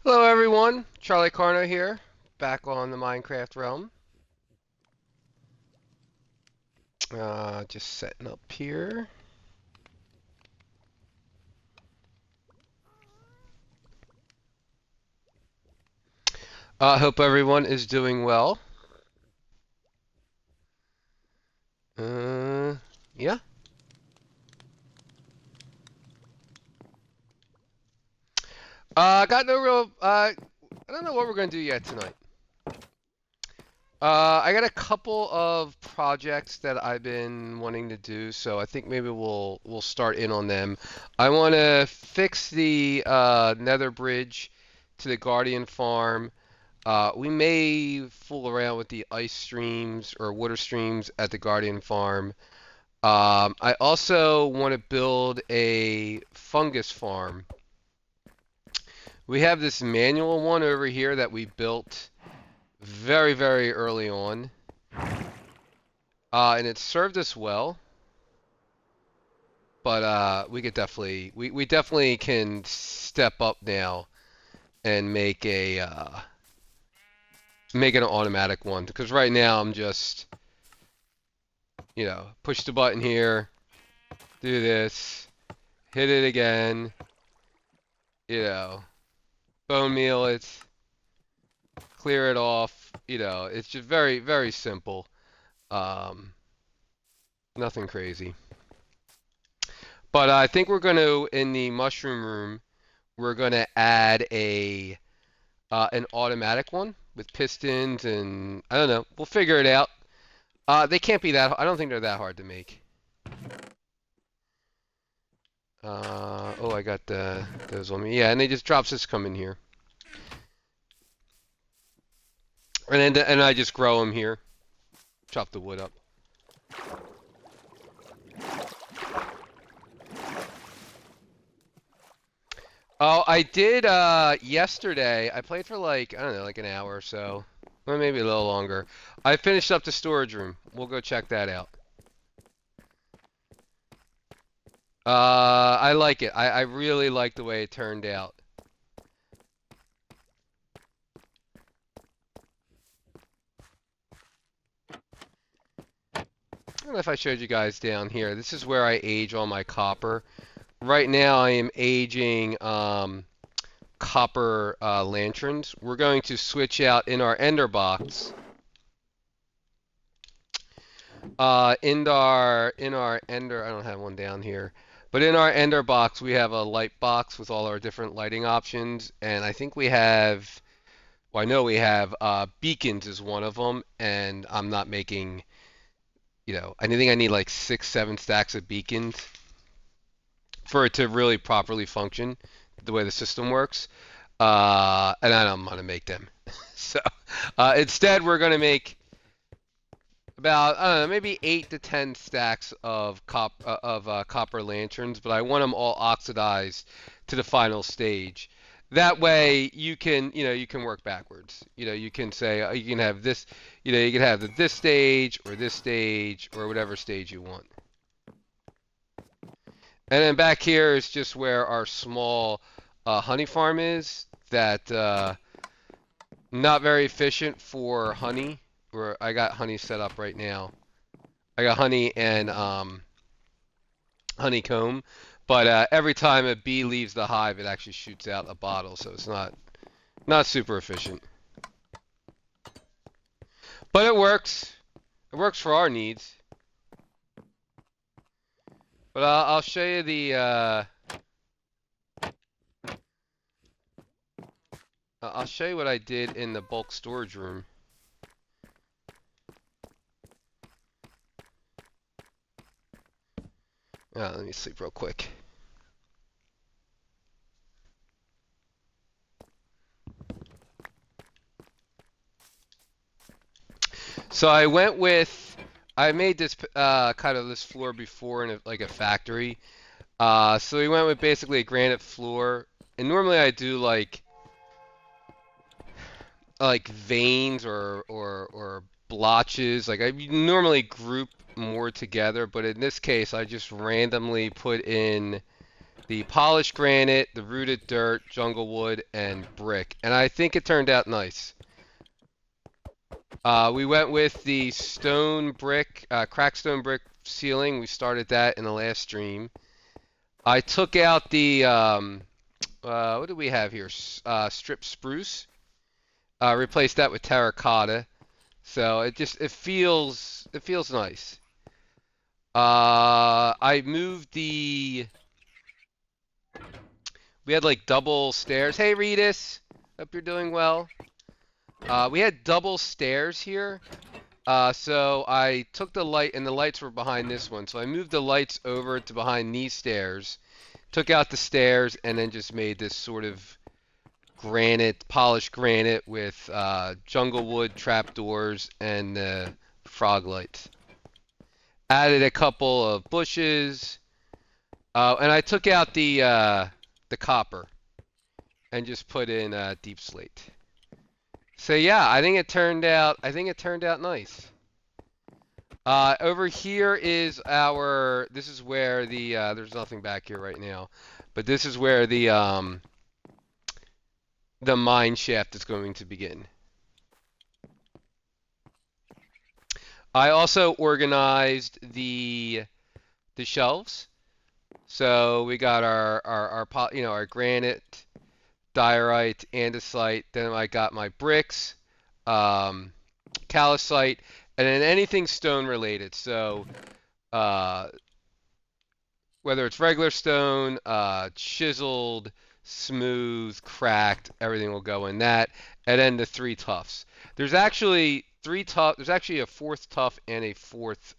Hello everyone, Charlie Carno here, back on the Minecraft realm. Just setting up here. Hope everyone is doing well. Uh, yeah. Got no real, I don't know what we're gonna do yet tonight. I got a couple of projects that I've been wanting to do, so I think maybe we'll start in on them. I want to fix the Nether bridge to the Guardian farm. We may fool around with the ice streams or water streams at the Guardian farm. I also want to build a fungus farm. We have this manual one over here that we built very, very early on. And it served us well, but we could definitely we definitely can step up now and make an automatic one because right now I'm just push the button here, do this, hit it again, you know, bone meal it, clear it off, it's just very, very simple. Um, Nothing crazy. But I think we're going to, in the mushroom room, we're going to add an automatic one with pistons and I don't know. We'll figure it out. They can't be that. I don't think they're that hard to make. Oh, I got those on me. Yeah, and they just drops this come in here, and I just grow them here. Chop the wood up. Oh, I did yesterday. I played for like I don't know, like an hour or so, or maybe a little longer. I finished up the storage room. We'll go check that out. I like it. I really like the way it turned out. I don't know if I showed you guys down here. This is where I age all my copper. Right now I am aging copper lanterns. We're going to switch out in our ender box. In our ender, I don't have one down here, but in our ender box we have a light box with all our different lighting options, and I think we have, well, I know we have beacons is one of them, and I'm not making, I think I need like 6, 7 stacks of beacons for it to really properly function the way the system works. And I don't want to make them. So instead, we're going to make about, I don't know, maybe 8 to 10 stacks of copper lanterns, but I want them all oxidized to the final stage. That way, you can work backwards. You can say you can have this, you can have this stage, or whatever stage you want. And then back here is just where our small honey farm is. That not very efficient for honey. Where I got honey set up right now. I got honey and honeycomb, but every time a bee leaves the hive, it actually shoots out a bottle, so it's not super efficient. But it works. It works for our needs. But I'll show you the. I'll show you what I did in the bulk storage room. Let me sleep real quick. So I made this kind of this floor before in like a factory. So we went with basically a granite floor, and normally I do like veins or blotches. Like I normally group more together, but in this case I just randomly put in the polished granite, the rooted dirt, jungle wood, and brick. And I think it turned out nice. We went with the stone brick, cracked stone brick ceiling. We started that in the last stream. I took out the, what do we have here? Strip spruce. Replaced that with terracotta. So it feels nice. I moved we had like double stairs. Hey, Redis. Hope you're doing well. We had double stairs here. So I took the light, and the lights were behind this one. So I moved the lights over to behind these stairs, took out the stairs, and then just made this sort of granite, polished granite with jungle wood trapdoors and frog lights. Added a couple of bushes, and I took out the copper and just put in deep slate. So yeah, I think it turned out. I think it turned out nice. Over here is our. This is where the. There's nothing back here right now, but this is where the mine shaft is going to begin. I also organized the shelves. So we got our granite, diorite, andesite. Then I got my bricks, um, calcite, and then anything stone related. So uh, whether it's regular stone, chiseled, smooth, cracked, everything will go in that. And then the three tufts. There's actually three tuff. There's actually a fourth tuff and a fourth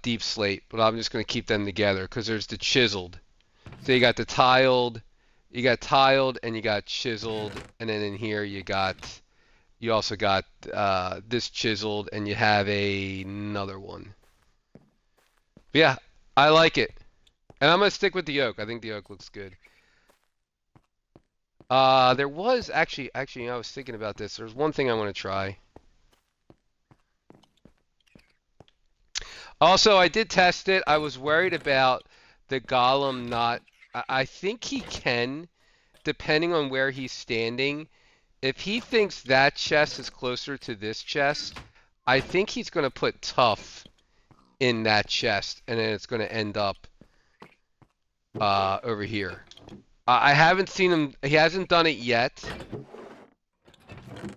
deep slate, but I'm just going to keep them together because there's the chiseled. So you got the tiled, you got tiled, and you got chiseled, and then in here you also got this chiseled, and you have another one. But yeah, I like it, and I'm gonna stick with the oak. I think the oak looks good. There was actually, I was thinking about this. There's one thing I want to try. Also, I did test it. I was worried about the golem not. I think he can, depending on where he's standing. If he thinks that chest is closer to this chest, I think he's going to put tough in that chest, and then it's going to end up over here. I haven't seen him. He hasn't done it yet,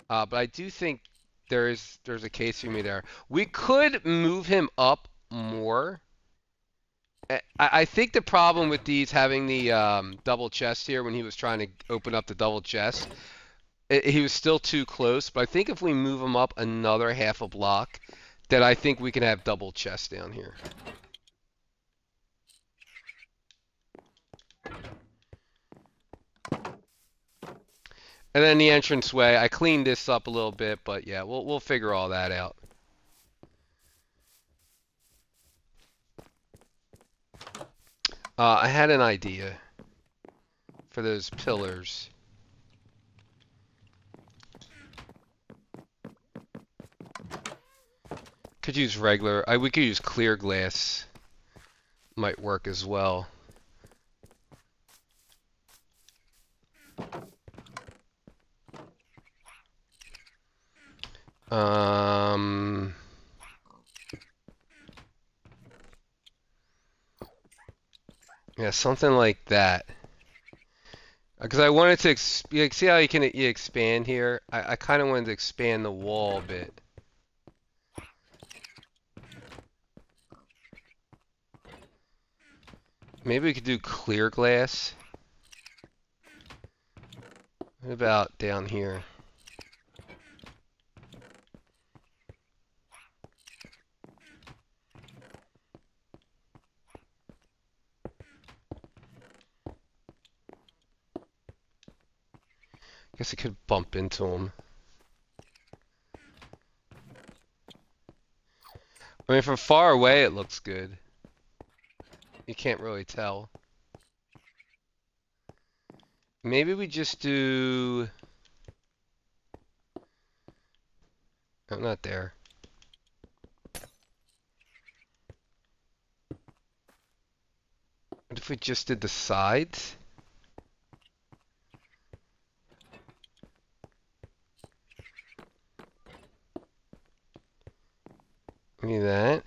but I do think there's a case for me there. We could move him up more. I think the problem with these having the double chest here when he was trying to open up the double chest, he was still too close. But I think if we move him up another half a block, then I think we can have double chest down here. And then the entranceway, I cleaned this up a little bit, but yeah, we'll figure all that out. I had an idea for those pillars. Could use regular. We could use clear glass. Might work as well. Yeah, something like that. Because I wanted to see how you expand here. I kind of wanted to expand the wall a bit. Maybe we could do clear glass. What about down here? Guess it could bump into them. I mean, from far away it looks good. You can't really tell. Maybe we just do... I'm not there. we just did the sides? Maybe that.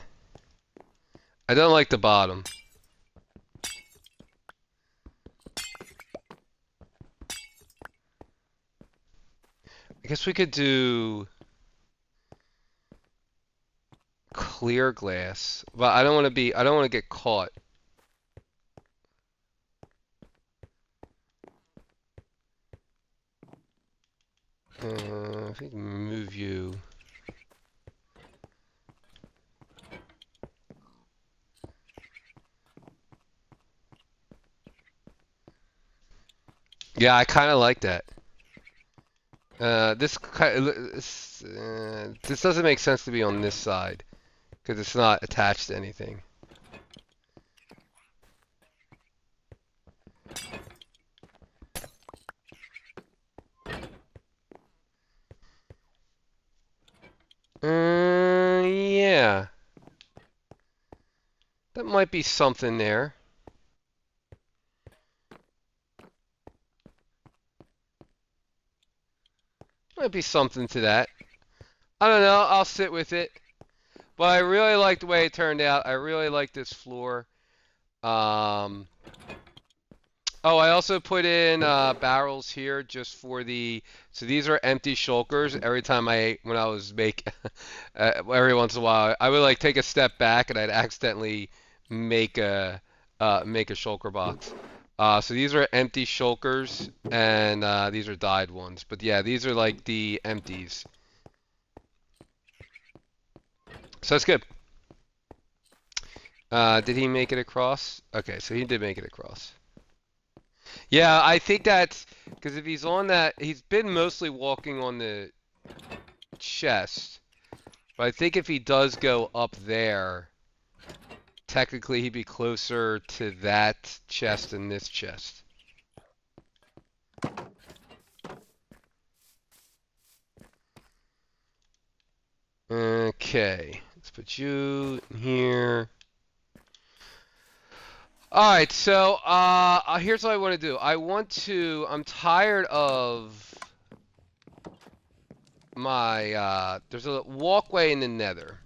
I don't like the bottom. I guess we could do clear glass, but I don't want to be. I don't want to get caught. If we can move you. Yeah, I kind of like that. This doesn't make sense to be on this side because it's not attached to anything. Yeah, that might be something there. Might be something to that. I don't know. I'll sit with it. But I really like the way it turned out. I really like this floor. Um, oh, I also put in barrels here just for the. So these are empty shulkers. Every time when I was every once in a while, I would like take a step back and I'd accidentally make a make a shulker box. So these are empty shulkers and these are dyed ones. But yeah, these are like the empties. So that's good. Did he make it across? Okay, so he did make it across. Yeah, I think that's because if he's on that, he's been mostly walking on the chest. But I think if he does go up there, technically he'd be closer to that chest than this chest. Okay, let's put you in here. Alright, so here's what I want to do. I'm tired of my, there's a walkway in the nether.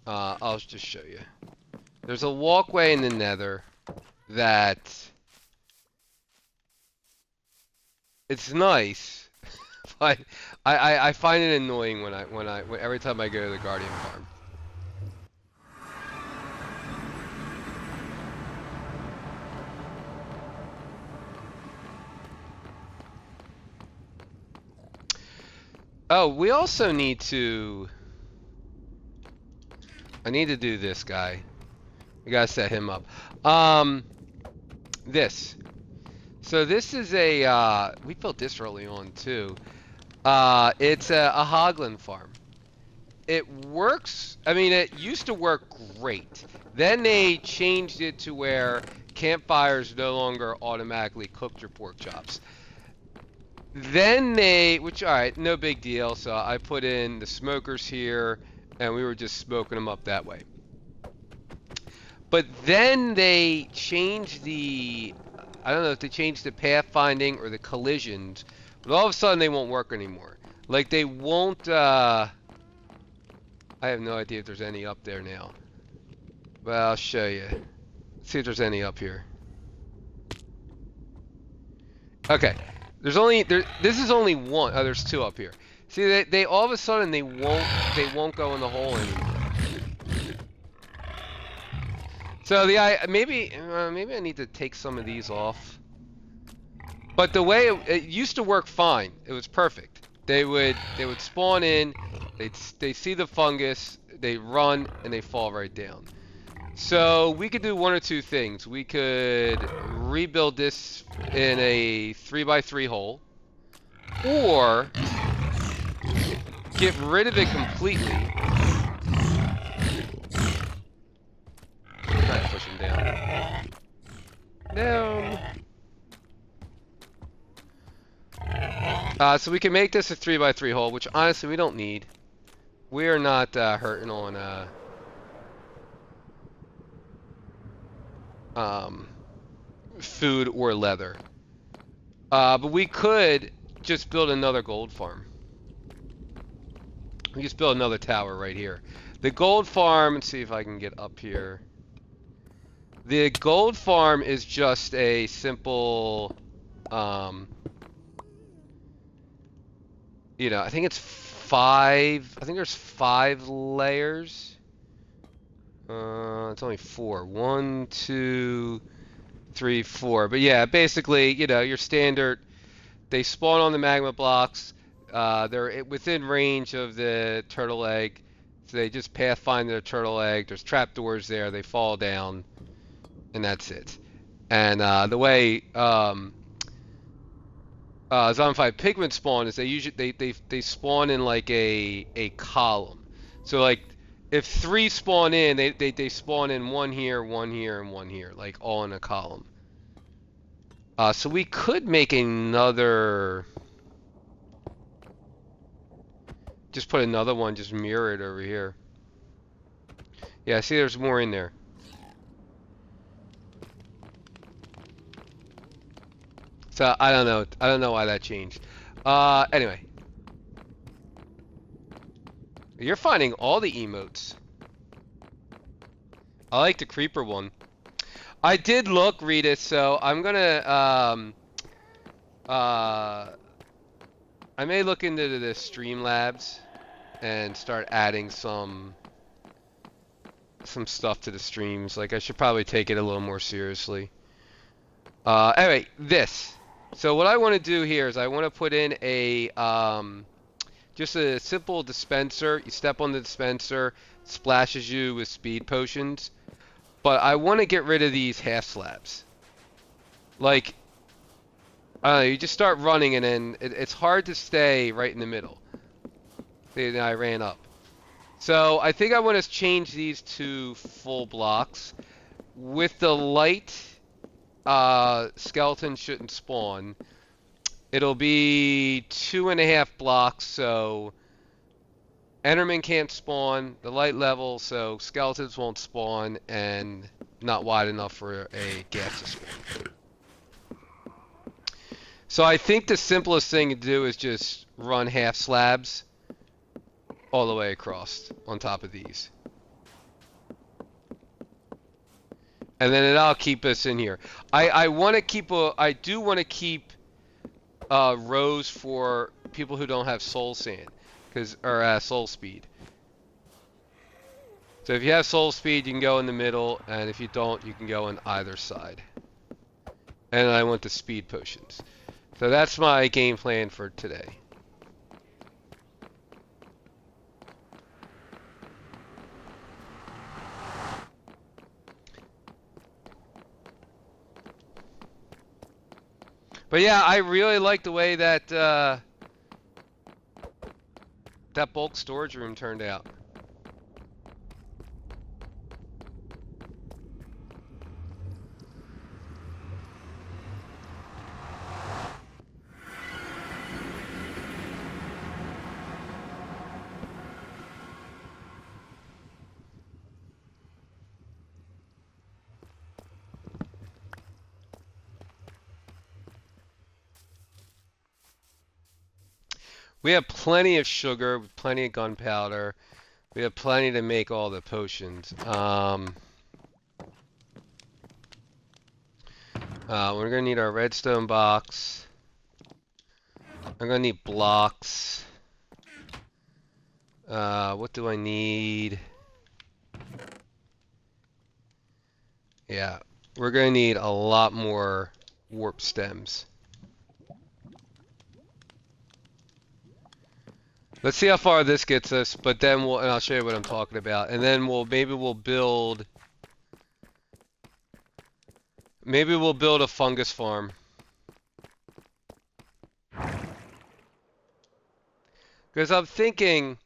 I'll just show you. There's a walkway in the nether that it's nice, but I find it annoying when every time I go to the Guardian farm. Oh, we also need to. I need to do this guy. We gotta set him up. This. So this is a. We built this early on too. It's a Hoglin farm. It works. I mean, it used to work great. Then they changed it to where campfires no longer automatically cooked your pork chops. Then which, alright, no big deal. So I put in the smokers here, and we were just smoking them up that way. But then they changed I don't know if they changed the pathfinding or the collisions, but all of a sudden they won't work anymore. Like they won't, I have no idea if there's any up there now. But I'll show you. Let's see if there's any up here. Okay. This is only one. Oh, there's two up here. See, they all of a sudden they won't go in the hole anymore. So maybe I need to take some of these off. But the way it used to work fine. It was perfect. They would spawn in, they see the fungus, they run and they fall right down. So we could do one or two things. We could rebuild this in a 3x3 hole, or get rid of it completely. Try to push him down. So we can make this a 3x3 hole, which honestly we don't need. We are not hurting on um, food or leather. But we could just build another gold farm. We just build another tower right here. The gold farm, let's see if I can get up here. The gold farm is just a simple, um, I think it's five. I think there's 5 layers. It's only 4. 1, 2, 3, 4. But yeah, basically, your standard. They spawn on the magma blocks. They're within range of the turtle egg. So they just pathfind the turtle egg. There's trapdoors there. They fall down, and that's it. And the way Zombified pigment spawn is they spawn in like a column. So like if 3 spawn in, they spawn in one here, and one here, like all in a column. So we could make another. Just put another one, just mirror it over here. Yeah, see, there's more in there. So I don't know. I don't know why that changed. Anyway, you're finding all the emotes. I like the creeper one. I did look, Rita. So I'm gonna uh, I may look into the Streamlabs and start adding some stuff to the streams. Like I should probably take it a little more seriously. Anyway, this. So what I want to do here is I want to put in a just a simple dispenser. You step on the dispenser, splashes you with speed potions. But I want to get rid of these half slabs. Like, I don't know, you just start running and then it's hard to stay right in the middle. Then I ran up. So I think I want to change these to full blocks. With the light, skeleton shouldn't spawn. It'll be 2.5 blocks, so Enderman can't spawn, the light level, so skeletons won't spawn, and not wide enough for a gas to spawn. So I think the simplest thing to do is just run half slabs all the way across on top of these. And then that'll keep us in here. I want to keep I do want to keep rows for people who don't have soul sand, or soul speed. So if you have soul speed, you can go in the middle, and if you don't, you can go on either side. And I want the speed potions. So that's my game plan for today. But yeah, I really like the way that that bulk storage room turned out. We have plenty of sugar, plenty of gunpowder. We have plenty to make all the potions. We're gonna need our redstone box. I'm gonna need blocks. What do I need? Yeah, we're gonna need a lot more warp stems. Let's see how far this gets us, but then and I'll show you what I'm talking about. And then maybe we'll build a fungus farm. Because I'm thinking,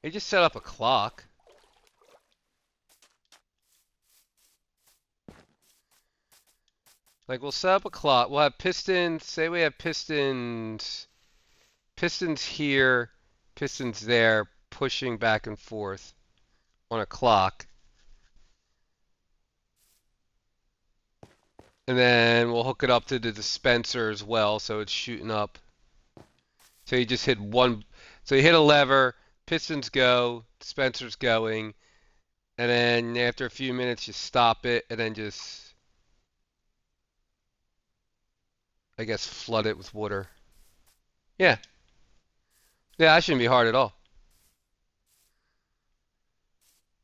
you just set up a clock. Like we'll set up a clock. We'll have pistons. Say we have pistons here, pistons there, pushing back and forth on a clock. And then we'll hook it up to the dispenser as well, so it's shooting up. So you just hit one, so you hit a lever, pistons go, dispenser's going, and then after a few minutes you stop it and then just, I guess, flood it with water. Yeah, yeah, that shouldn't be hard at all.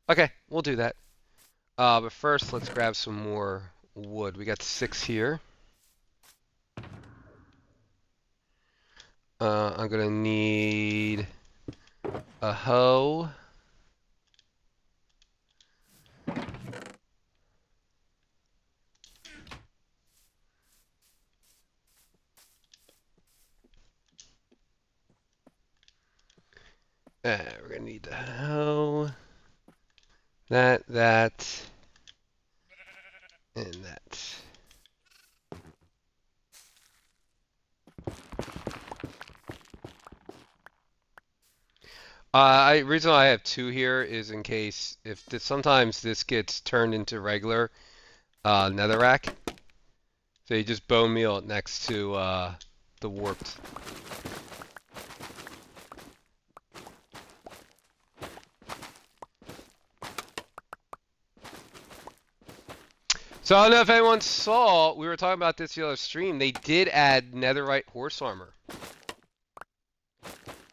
Okay, we'll do that. But first let's grab some more wood. We got 6 here. I'm gonna need a hoe. We're gonna need the hoe. That, and that. Reason why I have 2 here is in case if this, sometimes this gets turned into regular netherrack. So you just bone meal it next to the warped. So I don't know if anyone saw, we were talking about this the other stream. They did add netherite horse armor.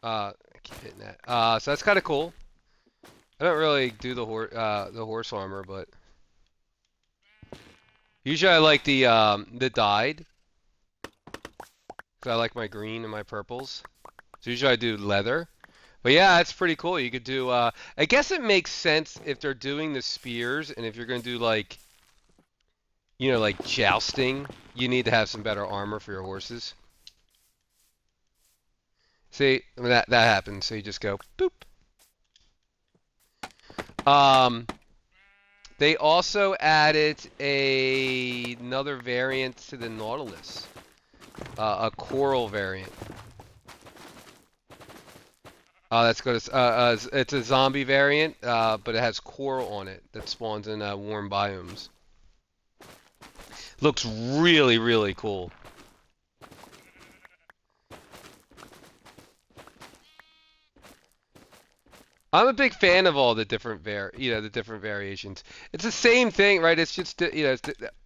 I keep hitting that. So that's kind of cool. I don't really do the horse armor, but usually I like the dyed, because I like my green and my purples. So usually I do leather. But yeah, that's pretty cool. You could do, I guess it makes sense if they're doing the spears, and if you're going to do like, you know, like jousting, you need to have some better armor for your horses. See, when that happens, so you just go boop. Um, they also added another variant to the Nautilus, a coral variant. That's good. It's a zombie variant, but it has coral on it that spawns in warm biomes. Looks really, really cool. I'm a big fan of all the different the different variations. It's the same thing, right? It's just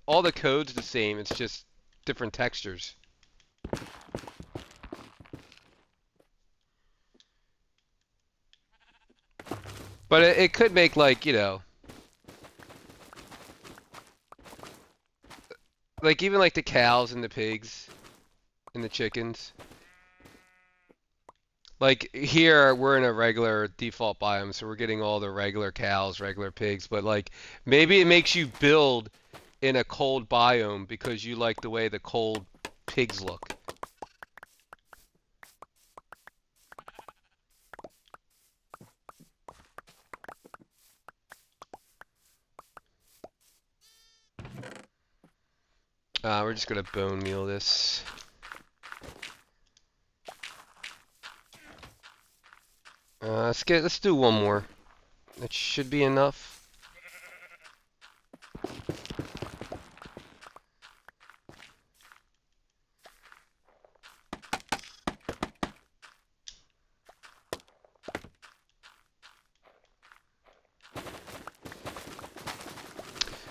all the code's the same. It's just different textures. But it could make like even like the cows and the pigs and the chickens. Like here, we're in a regular default biome, so we're getting all the regular cows, regular pigs. But like maybe it makes you build in a cold biome because you like the way the cold pigs look. We're just gonna bone meal this. Let's do one more. That should be enough.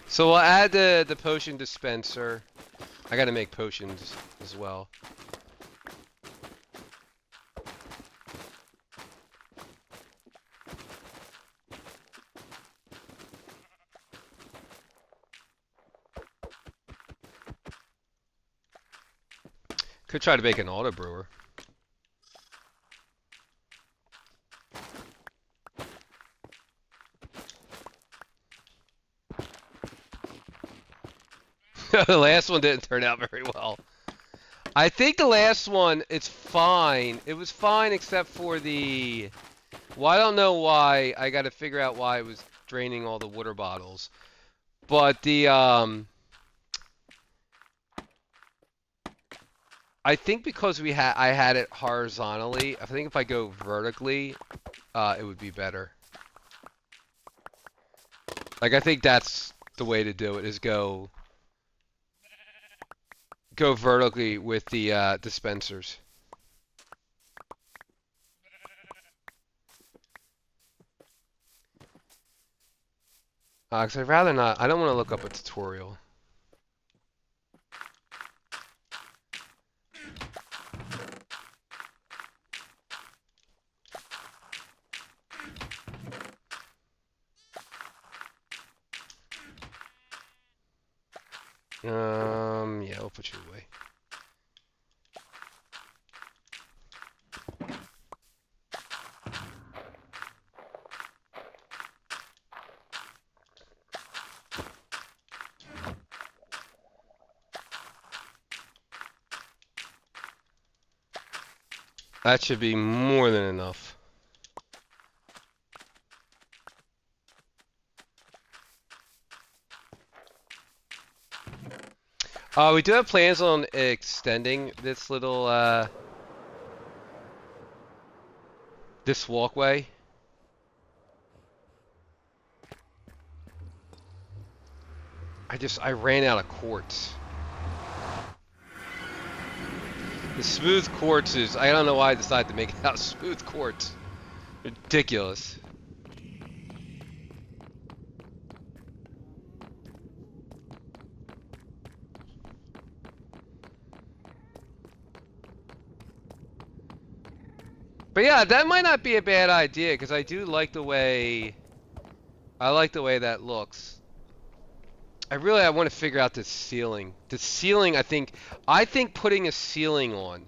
So we'll add the potion dispenser. I gotta make potions as well. Could try to make an auto brewer. The last one didn't turn out very well. I think the last one, it's fine. It was fine except for the... Well, I don't know why. I gotta figure out why it was draining all the water bottles. But I think because I had it horizontally, I think if I go vertically, it would be better. Like, I think that's the way to do it, is go go vertically with the dispensers. 'Cause I'd rather not. I don't want to look up a tutorial. Yeah, we'll put you away. That should be more than enough. We do have plans on extending this little this walkway. I ran out of quartz. The smooth quartz is, I don't know why I decided to make it out of smooth quartz. Ridiculous. But yeah, that might not be a bad idea because I do like the way that looks. I want to figure out this ceiling. The ceiling, I think putting a ceiling on,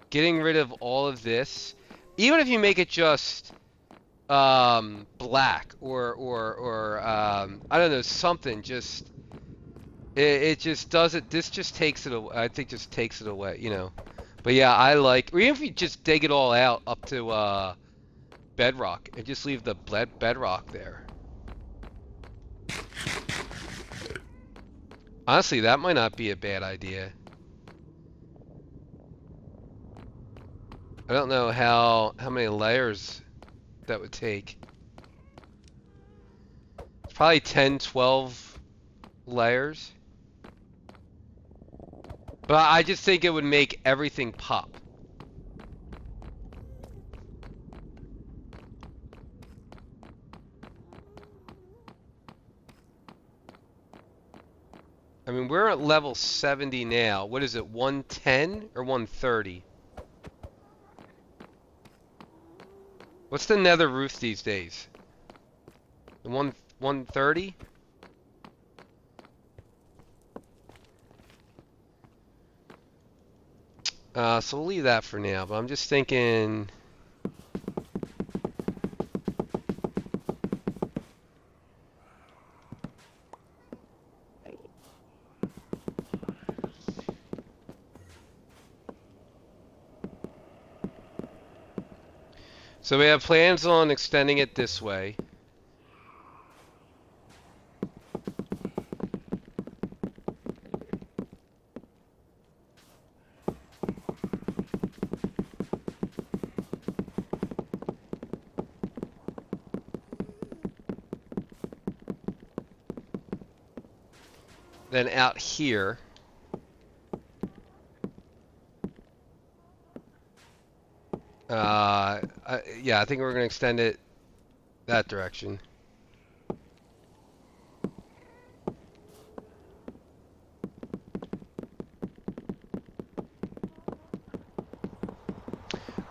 getting rid of all of this, even if you make it just black or I don't know, something, just it just does it. This just takes it away. I think just takes it away, you know. But yeah, I like, or even if you just dig it all out up to bedrock and just leave the bedrock there. Honestly, that might not be a bad idea. I don't know how many layers that would take. It's probably 10, 12 layers. But I just think it would make everything pop. I mean, we're at level 70 now. What is it, 110 or 130? What's the nether roof these days? The 130? So we'll leave that for now, but I'm just thinking... So we have plans on extending it this way. Then out here. Yeah, I think we're going to extend it that direction.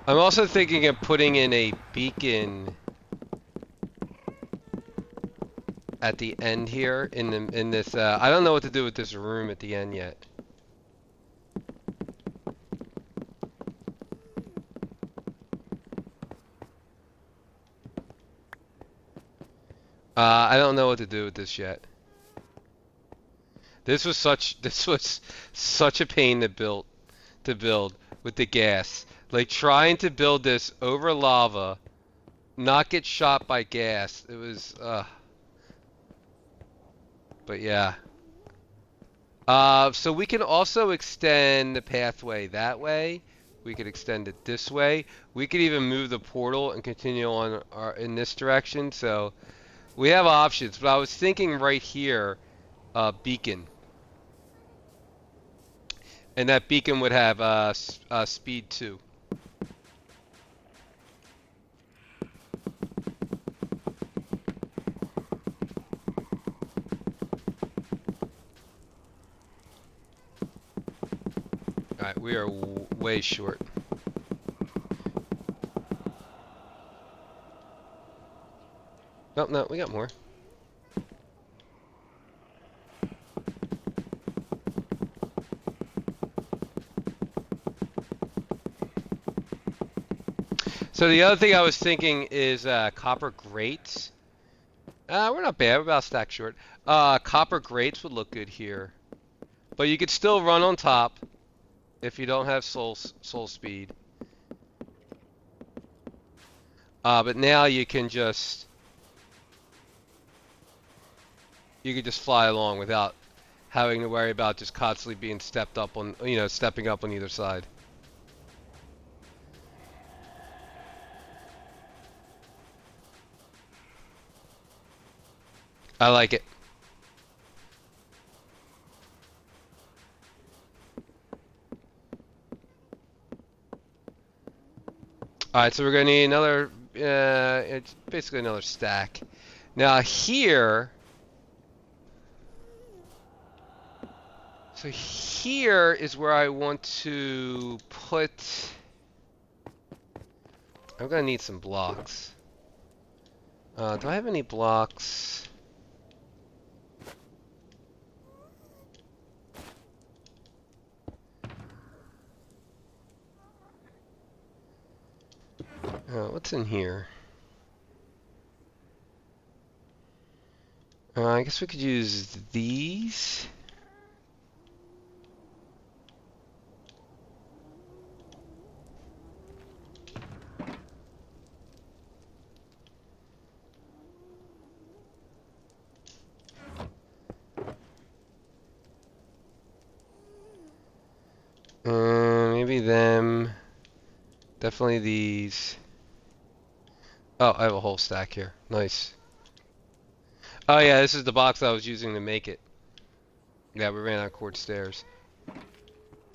I'm also thinking of putting in a beacon at the end here in this. I don't know what to do with this room at the end yet. I don't know what to do with this yet. This was such a pain to build with the gas. Like trying to build this over lava, not get shot by gas. It was but yeah. So we can also extend the pathway that way. We could extend it this way. We could even move the portal and continue on in this direction. So we have options, but I was thinking right here, beacon. And that beacon would have speed 2. Alright, we are way short. Nope, no, we got more. So the other thing I was thinking is copper grates. We're not bad. We're about a stack short. Copper grates would look good here, but you could still run on top if you don't have soul speed. But now you can just fly along without having to worry about just constantly being stepped up on, stepping up on either side. I like it. Alright, so we're gonna need another, it's basically another stack. Now here, so here is where I want to put, I'm gonna need some blocks. Do I have any blocks? What's in here? I guess we could use these. Maybe them. Definitely these. Oh, I have a whole stack here. Nice. Oh yeah, this is the box I was using to make it. Yeah, we ran out of quartz stairs.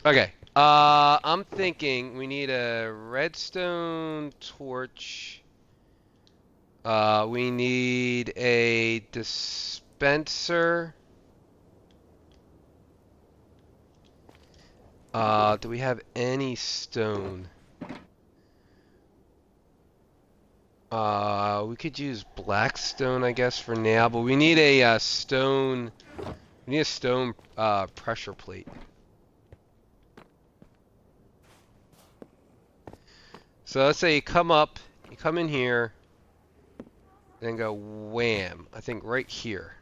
Okay. I'm thinking we need a redstone torch. We need a dispenser. Do we have any stone? We could use black stone, I guess, for now, but we need a stone. We need a stone pressure plate. So let's say you come up, you come in here, then go wham. I think right here.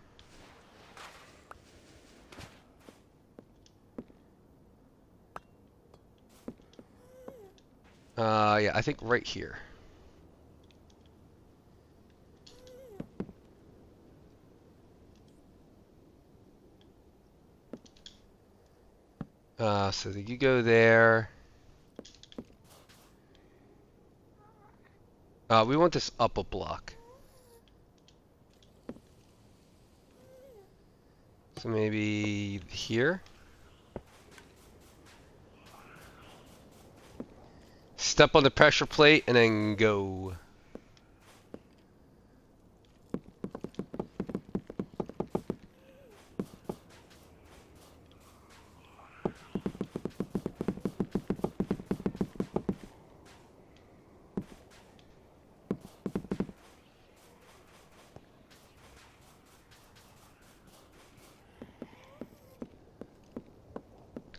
Yeah, I think right here. So you go there. We want this up a block. So maybe here. Step on the pressure plate and then go.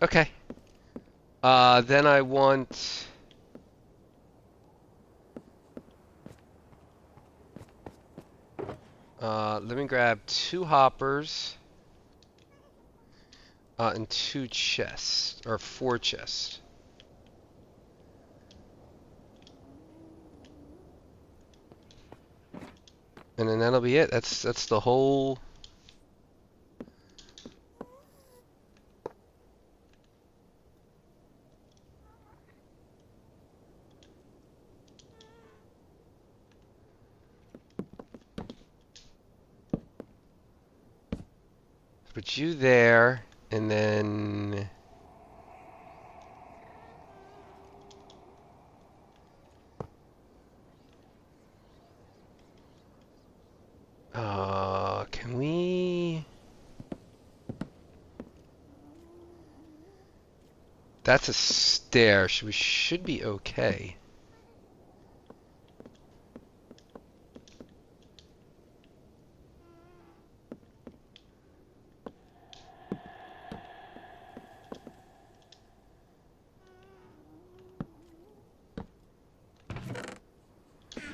Okay. Then I want. Let me grab 2 hoppers. And 2 chests, or 4 chests. And then that'll be it. That's the whole. Put you there, and then Can we? That's a stair. We should be okay.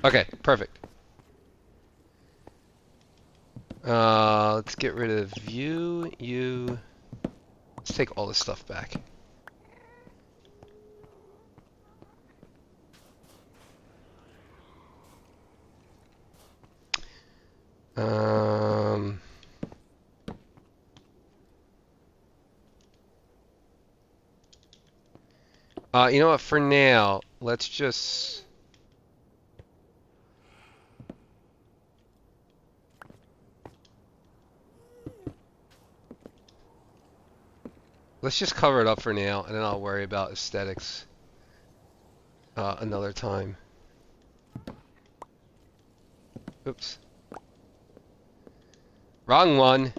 Okay, perfect. Let's get rid of you. Let's take all this stuff back. Um, you know what? For now, let's just. Let's just cover it up for now, and then I'll worry about aesthetics another time. Oops. Wrong one.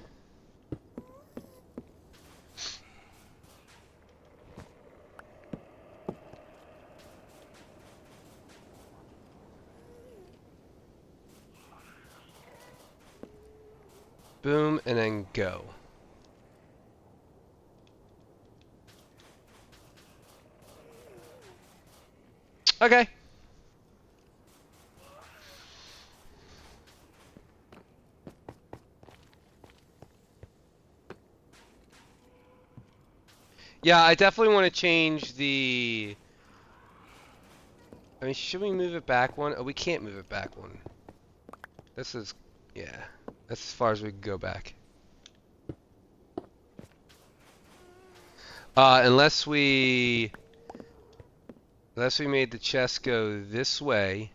Boom, and then go. Okay. Yeah, I definitely want to change the... I mean, should we move it back one? Oh, we can't move it back one. This is... Yeah. That's as far as we can go back. Unless we made the chest go this way.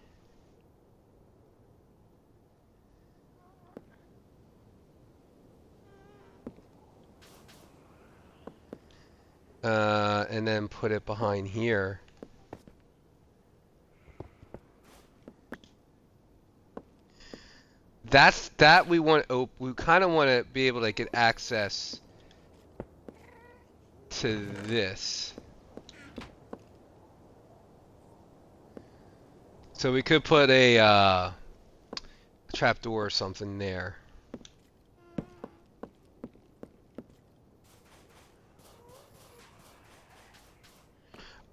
And then put it behind here. That we want we kind of want to be able to get access to this. So we could put a trapdoor or something there.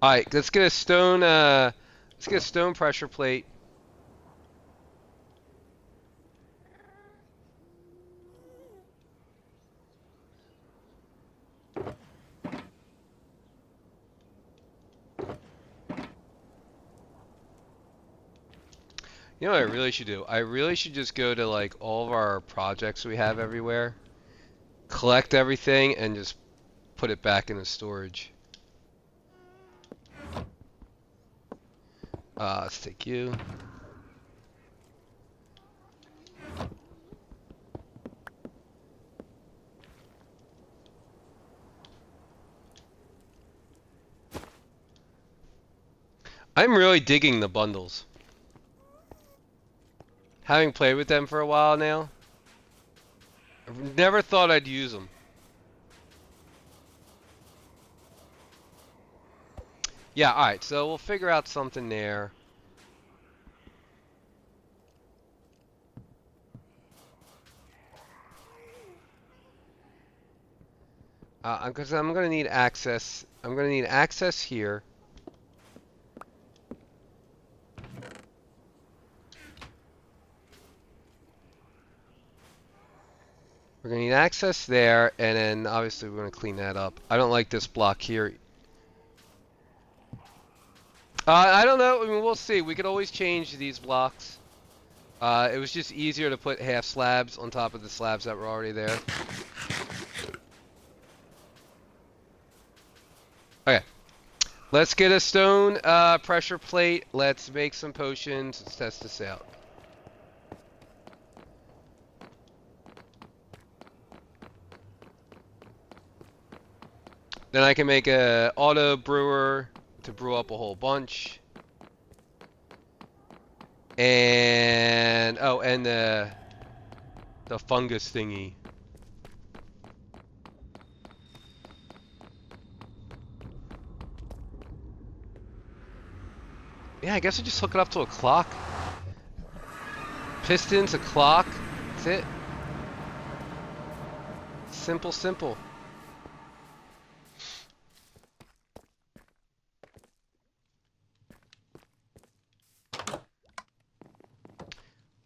All right, let's get a stone pressure plate. You know what I really should do? I really should just go to like all of our projects we have everywhere, collect everything, and just put it back into storage. Let's take you. I'm really digging the bundles. Having played with them for a while now, I've never thought I'd use them. Yeah, alright, so we'll figure out something there. Because I'm going to need access. I'm going to need access here. We're going to need access there, and then obviously we're going to clean that up. I don't like this block here. I don't know. I mean, we'll see. We could always change these blocks. It was just easier to put half slabs on top of the slabs that were already there. Okay. Let's get a stone pressure plate. Let's make some potions. Let's test this out. Then I can make a auto brewer to brew up a whole bunch. And oh, and The fungus thingy. Yeah, I guess I just hook it up to a clock. Pistons, a clock. That's it. Simple, simple.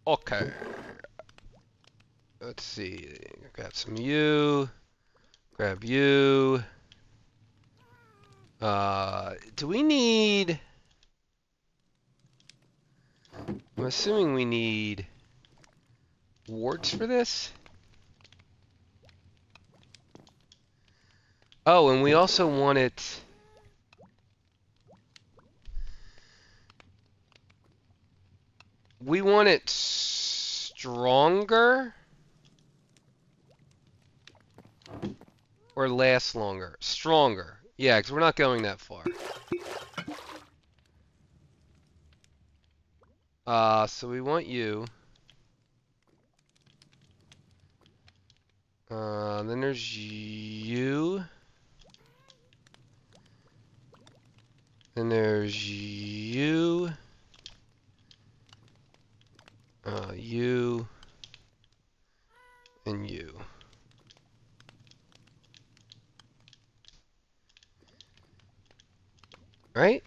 Okay. Let's see. Grab some you. Grab you. Do we need... I'm assuming we need warts for this. Oh, and we also want it... We want it stronger or last longer? Stronger. Yeah, because we're not going that far. So we want you. Then there's you. Then there's you. You. And you. Right?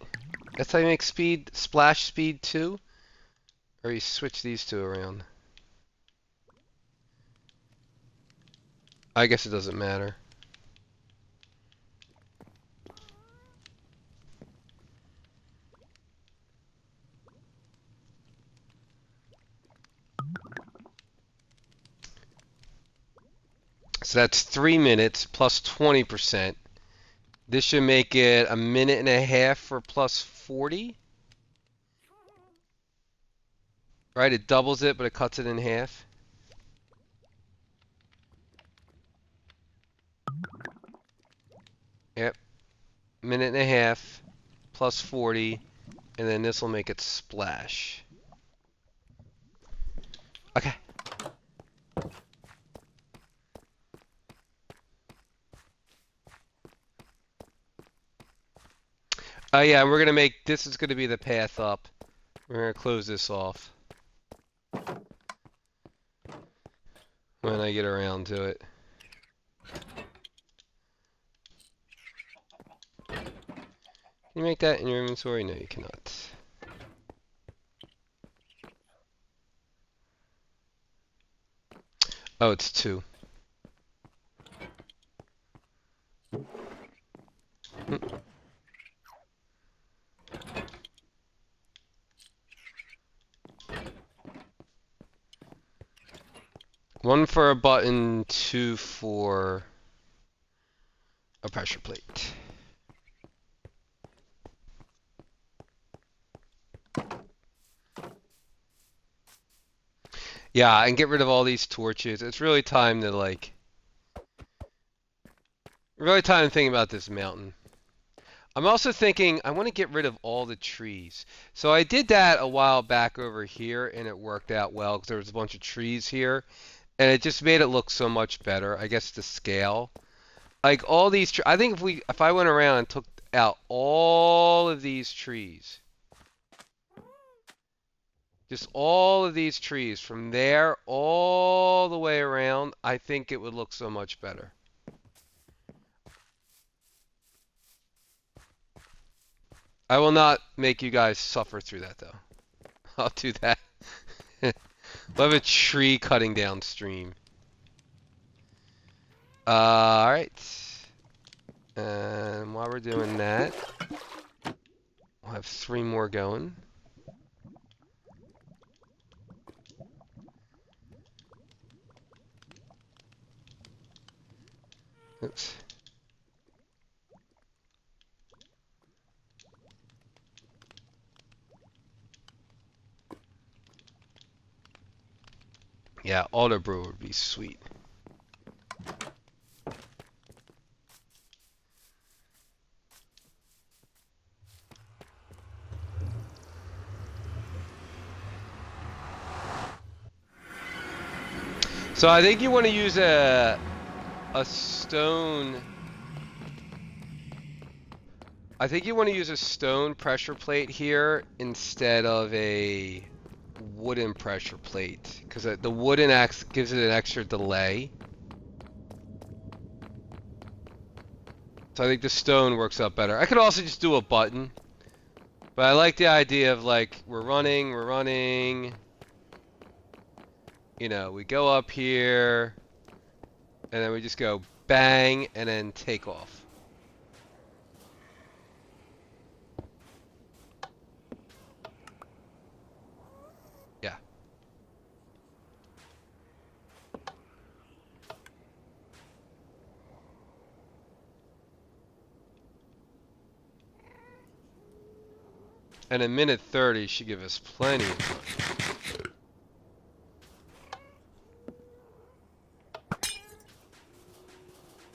That's how you make speed, splash speed 2? Or you switch these two around? I guess it doesn't matter. So that's 3 minutes plus 20%. This should make it a minute and a half for plus 40. Right? It doubles it, but it cuts it in half. Yep. Minute and a half plus 40. And then this will make it splash. Okay. Yeah, and we're going to make, this is going to be the path up. We're going to close this off when I get around to it. Can you make that in your inventory? No, you cannot. Oh, it's 2. One for a button, 2 for a pressure plate. Yeah, and get rid of all these torches. It's really time to really time to think about this mountain. I'm also thinking I want to get rid of all the trees. So I did that a while back over here, and it worked out well because there was a bunch of trees here, and it just made it look so much better. I guess the scale, like all these. I think if I went around and took out all of these trees, just all of these trees from there all the way around, I think it would look so much better. I will not make you guys suffer through that, though. I'll do that. We'll have a tree cutting downstream. Alright. And while we're doing that, we'll have 3 more going. Oops. Yeah, auto brew would be sweet. So I think you want to use a stone. I think you want to use a stone pressure plate here instead of a wooden pressure plate, because the wooden gives it an extra delay. So I think the stone works out better. I could also just do a button, but I like the idea of like we're running. You know, we go up here, and then we just go bang, and then take off. Yeah. And a minute 30 should give us plenty of time.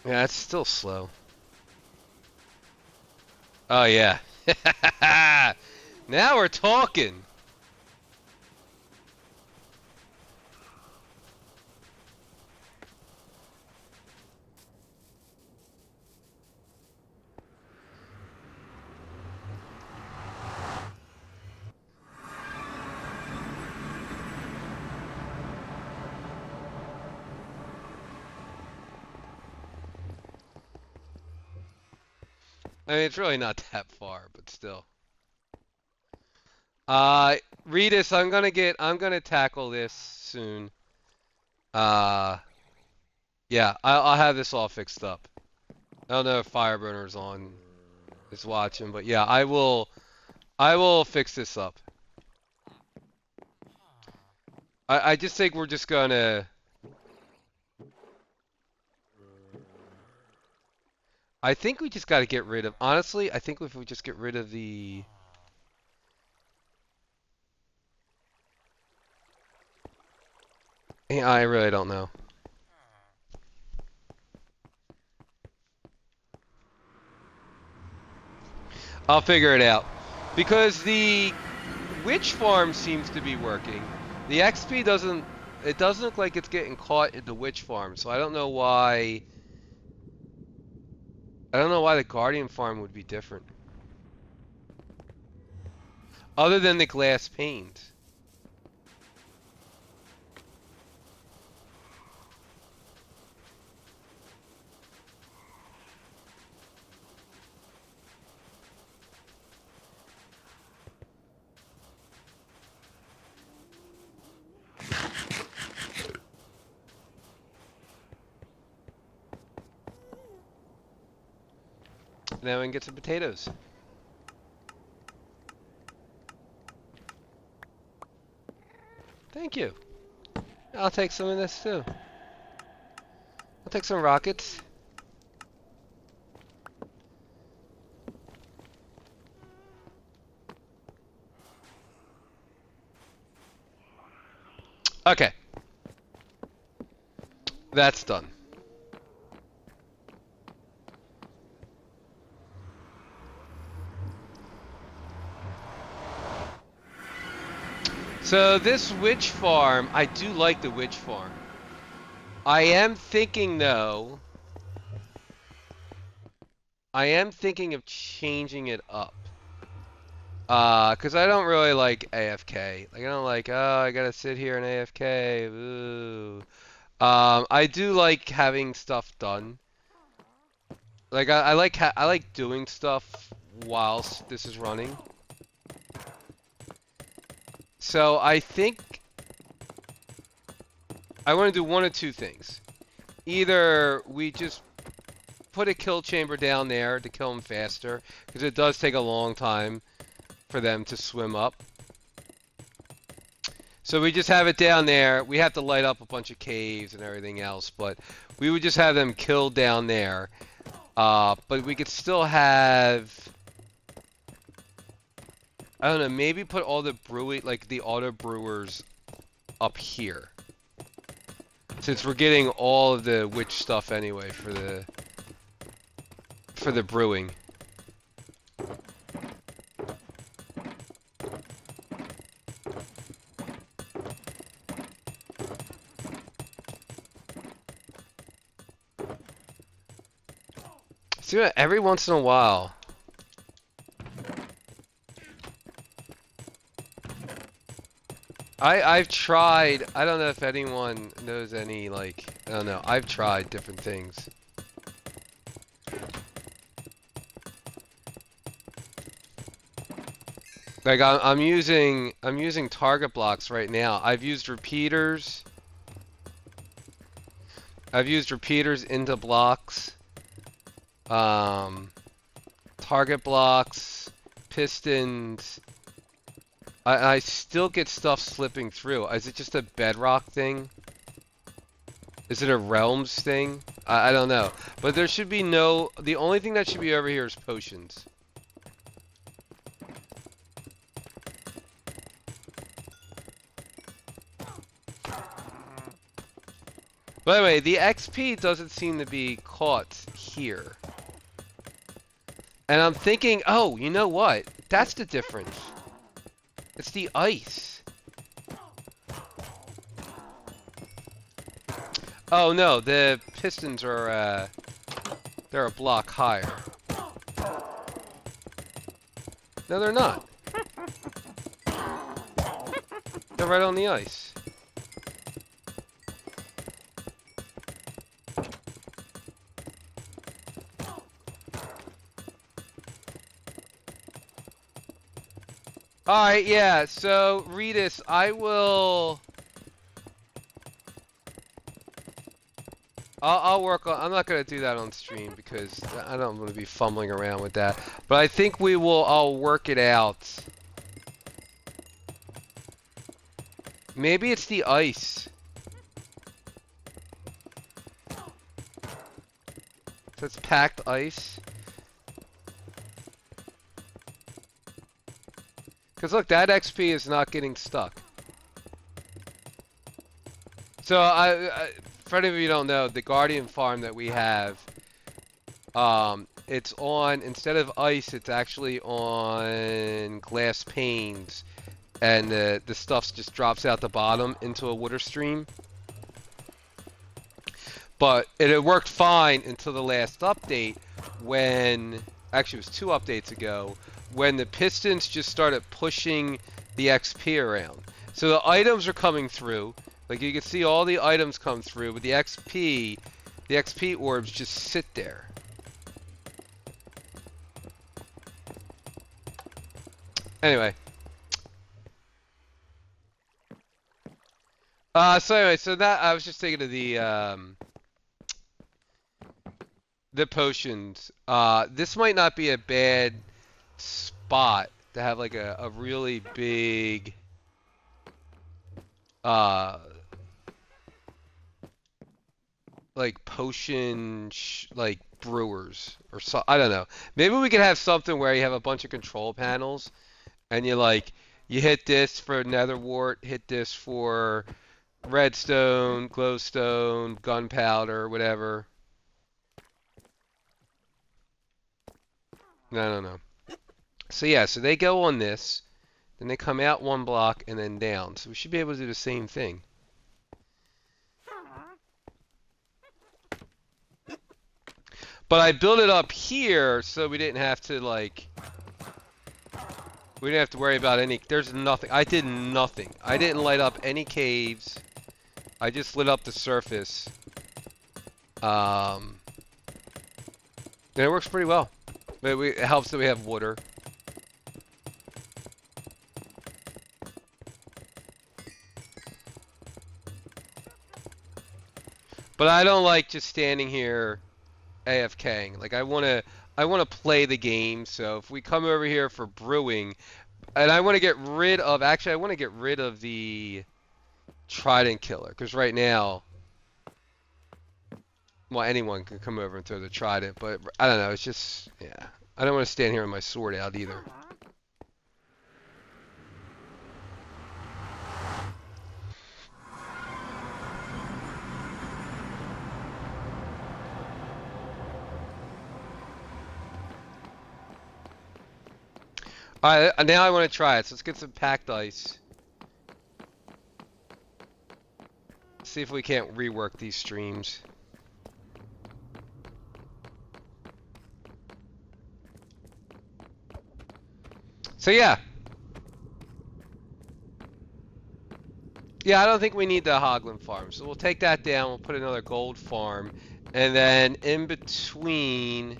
Yeah, it's still slow. Oh, yeah. Now we're talking. I mean, it's really not that far, but still. Uh, Redis, I'm gonna tackle this soon. Uh, yeah, I'll have this all fixed up. I don't know if Fireburner's on, is watching, but yeah, I will fix this up. I just think we're just gonna, I think we just gotta get rid of, honestly, I think if we just get rid of the, yeah, I really don't know. I'll figure it out. Because the witch farm seems to be working. The XP doesn't, it doesn't look like it's getting caught in the witch farm, so I don't know why the guardian farm would be different. Other than the glass panes. Now we can get some potatoes. Thank you. I'll take some of this too. I'll take some rockets. Okay. That's done. So this witch farm, I do like the witch farm. I am thinking though, I am thinking of changing it up. Cause I don't really like AFK. Like I don't like, oh, I gotta sit here and AFK. Ooh. I do like having stuff done. Like I like doing stuff whilst this is running. So I think I want to do one of two things. Either we just put a kill chamber down there to kill them faster, because it does take a long time for them to swim up. So we just have it down there. We have to light up a bunch of caves and everything else, but we would just have them killed down there. But we could still have, I don't know, maybe put all the brewing, like the auto brewers up here. Since we're getting all of the witch stuff anyway for the brewing. See, every once in a while. I've tried, I don't know if anyone knows any, like, I don't know, I've tried different things. Like I'm using target blocks right now. I've used repeaters. I've used repeaters into blocks. Um, Target blocks, pistons. I still get stuff slipping through. Is it just a bedrock thing? Is it a realms thing? I don't know. But there should be no... The only thing that should be over here is potions. By the way, the XP doesn't seem to be caught here. And I'm thinking, oh, you know what? That's the difference. It's the ice. Oh no, the pistons are, they're a block higher. No, they're not. They're right on the ice. Alright, yeah, so, Redis, I'll work on... I'm not going to do that on stream because I don't want to be fumbling around with that. But I think I'll work it out. Maybe it's the ice. So it's packed ice. Because look, that XP is not getting stuck. So for any of you who don't know, the Guardian farm that we have, it's on, instead of ice, it's actually on glass panes, and the stuff just drops out the bottom into a water stream. But it worked fine until the last update, when, actually it was 2 updates ago, when the pistons just started pushing the XP around. So the items are coming through, like you can see all the items come through, but the XP orbs just sit there. Anyway. So that, I was just thinking of the potions. This might not be a bad spot to have like a really big like potion like brewers or so. I don't know. Maybe we could have something where you have a bunch of control panels and you hit this for nether wart, hit this for redstone, glowstone, gunpowder, whatever. No. So yeah, so they go on this, then they come out 1 block and then down. So we should be able to do the same thing. But I built it up here so we didn't have to we didn't have to worry about any, there's nothing. I did nothing. I didn't light up any caves. I just lit up the surface. And it works pretty well. But it helps that we have water. But I don't like just standing here AFKing. Like I wanna play the game, so if we come over here for brewing, and I wanna get rid of, actually I wanna get rid of the trident killer, because right now, well, anyone can come over and throw the trident, but I don't know, it's just, yeah. I don't want to stand here with my sword out either. Alright, now I want to try it, so let's get some packed ice. See if we can't rework these streams. So yeah, yeah, I don't think we need the Hoglin farm. So we'll take that down. We'll put another gold farm, and then in between.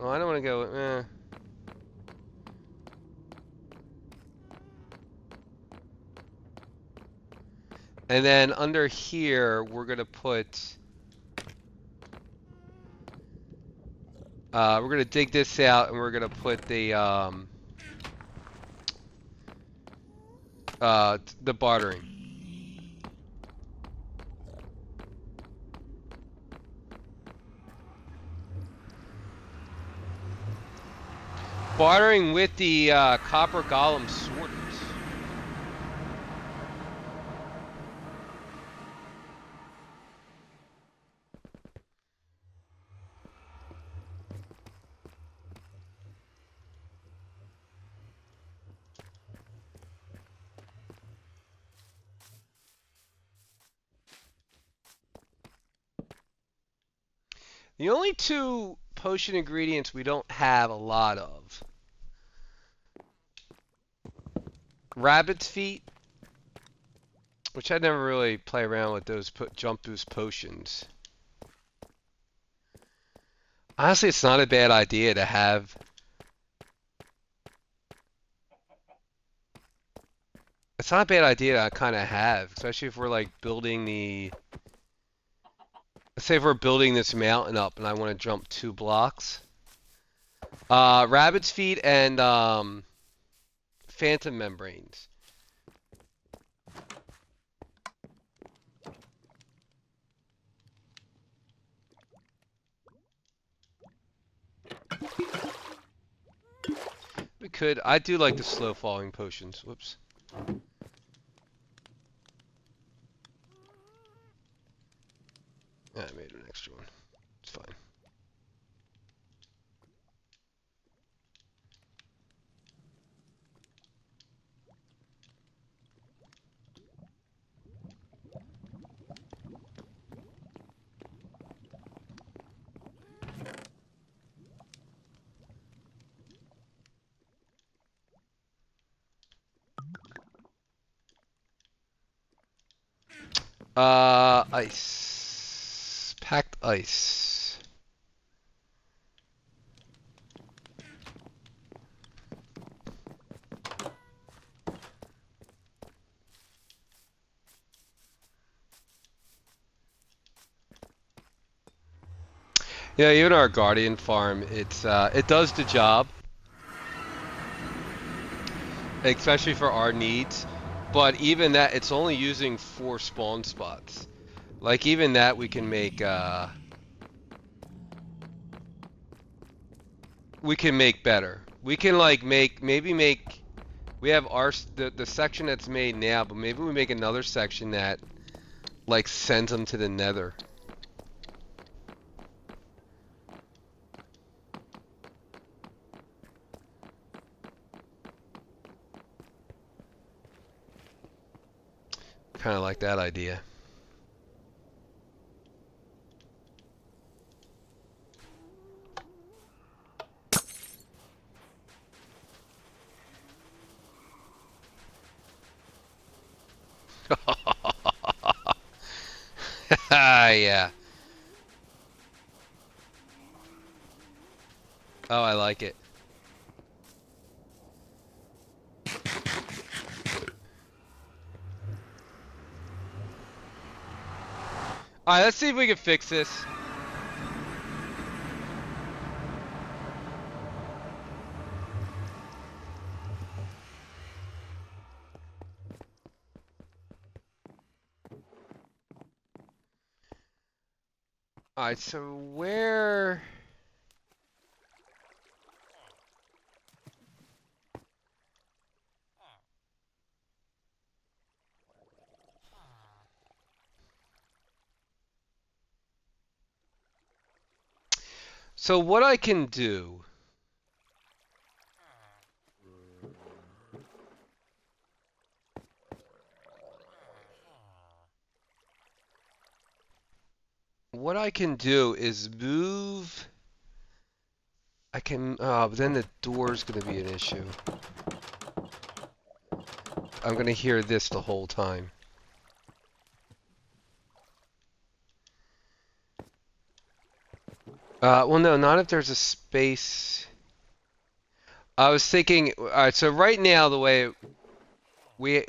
Oh, I don't want to go. And then under here, we're gonna put. We're gonna dig this out, and we're gonna put the bartering. Bartering with the copper golem sorters. The only two potion ingredients we don't have a lot of. Rabbit's feet, which I never really play around with those jump boost potions. Honestly, it's not a bad idea to have. It's not a bad idea to kind of have, especially if we're like building the. Let's say if we're building this mountain up and I want to jump 2 blocks. Rabbit's feet and phantom membranes. We could. I do like the slow falling potions. Whoops. I made an extra one. It's fine. Ice. Packed ice. Yeah, even our guardian farm, it does the job, especially for our needs. But even that, it's only using 4 spawn spots. Like even that, we can make better. We can like maybe make. We have the section that's made now, but maybe we make another section that like sends them to the Nether. Kind of like that idea. Yeah. Oh, I like it. All right, let's see if we can fix this. All right, so where? So what I can do? What I can do is move I can, but then the door's gonna be an issue. I'm gonna hear this the whole time. Well, no, not if there's a space. I was thinking, alright, so right now the way we,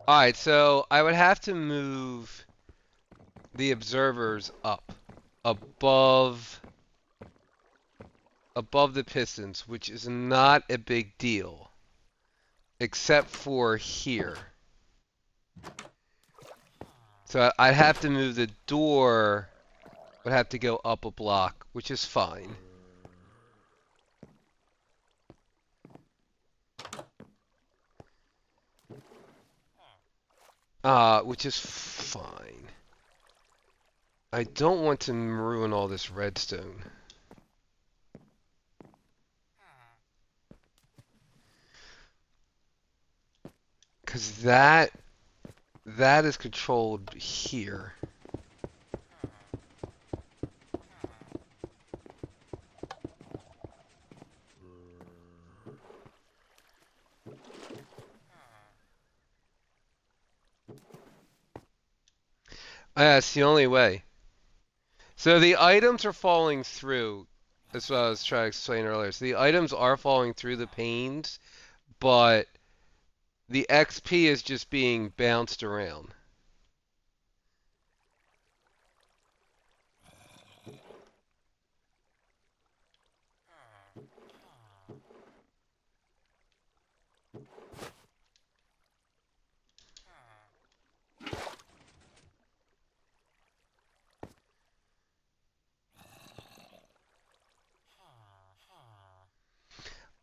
alright, so I would have to move the observers up above above the pistons, which is not a big deal, except for here. So I'd have to move the door, would have to go up a block, which is fine. Which is fine. I don't want to ruin all this redstone. Because that is controlled here. That's the only way. So the items are falling through. That's what I was trying to explain earlier. So the items are falling through the panes, but the XP is just being bounced around.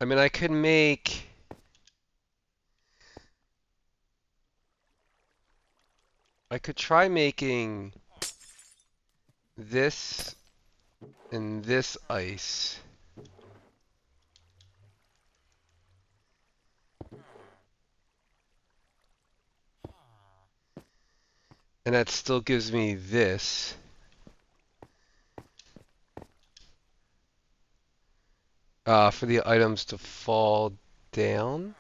I mean, I could try making this and this ice. And that still gives me this. For the items to fall down.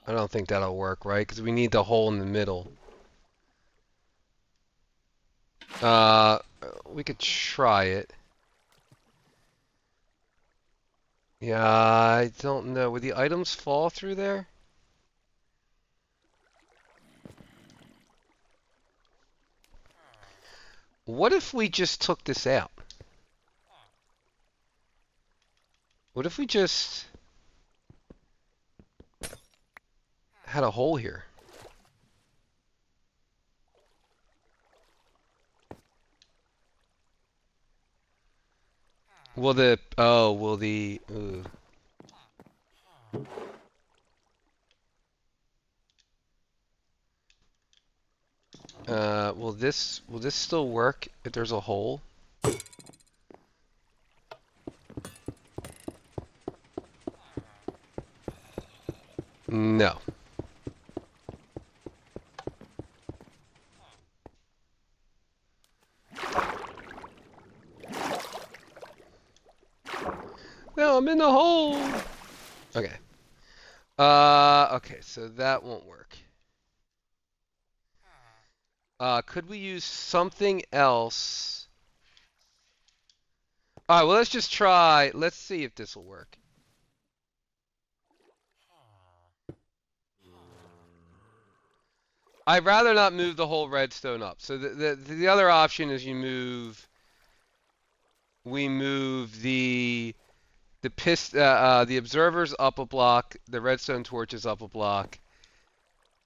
I don't think that'll work, right? Because we need the hole in the middle. Uh, we could try it. Yeah, I don't know. Would the items fall through there? What if we just took this out? What if we just had a hole here? Will the, ooh. Will this still work if there's a hole? No. No, I'm in the hole! Okay. Okay, so that won't work. Could we use something else? Alright, well, let's just try. Let's see if this will work. I'd rather not move the whole redstone up. So the other option is we move the observers up a block, the redstone torches up a block,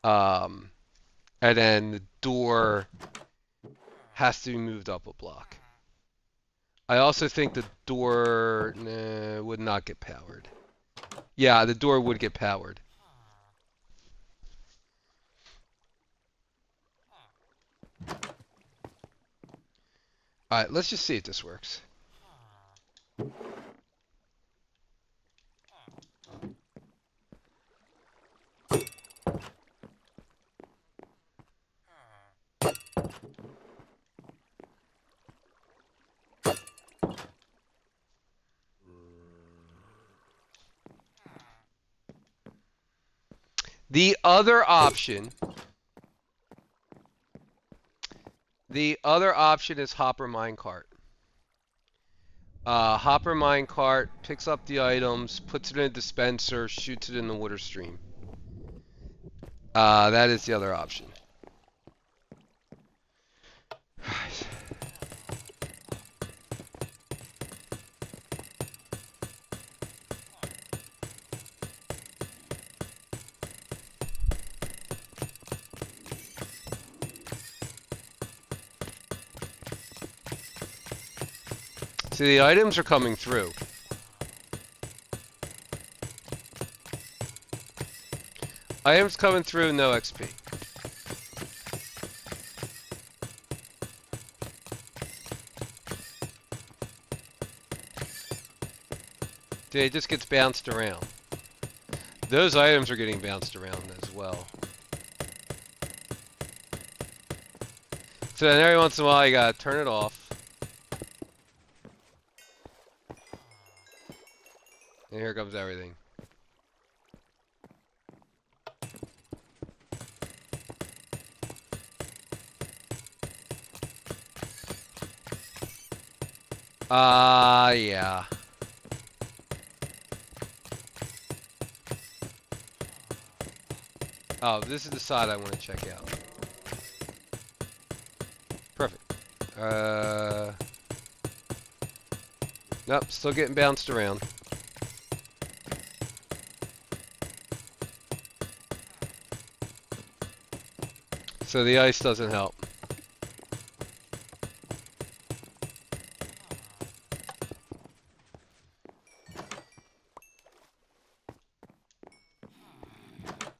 um, and then the door has to be moved up a block. I also think the door would not get powered. Yeah, the door would get powered. Alright, let's just see if this works. The other option is Hopper Minecart. Hopper Minecart picks up the items, puts it in a dispenser, shoots it in the water stream. That is the other option. See, the items are coming through. Items coming through, no XP. See, it just gets bounced around. Those items are getting bounced around as well. So then every once in a while you gotta turn it off. And here comes everything. Yeah. Oh, this is the side I want to check out. Perfect. Nope, still getting bounced around. So the ice doesn't help.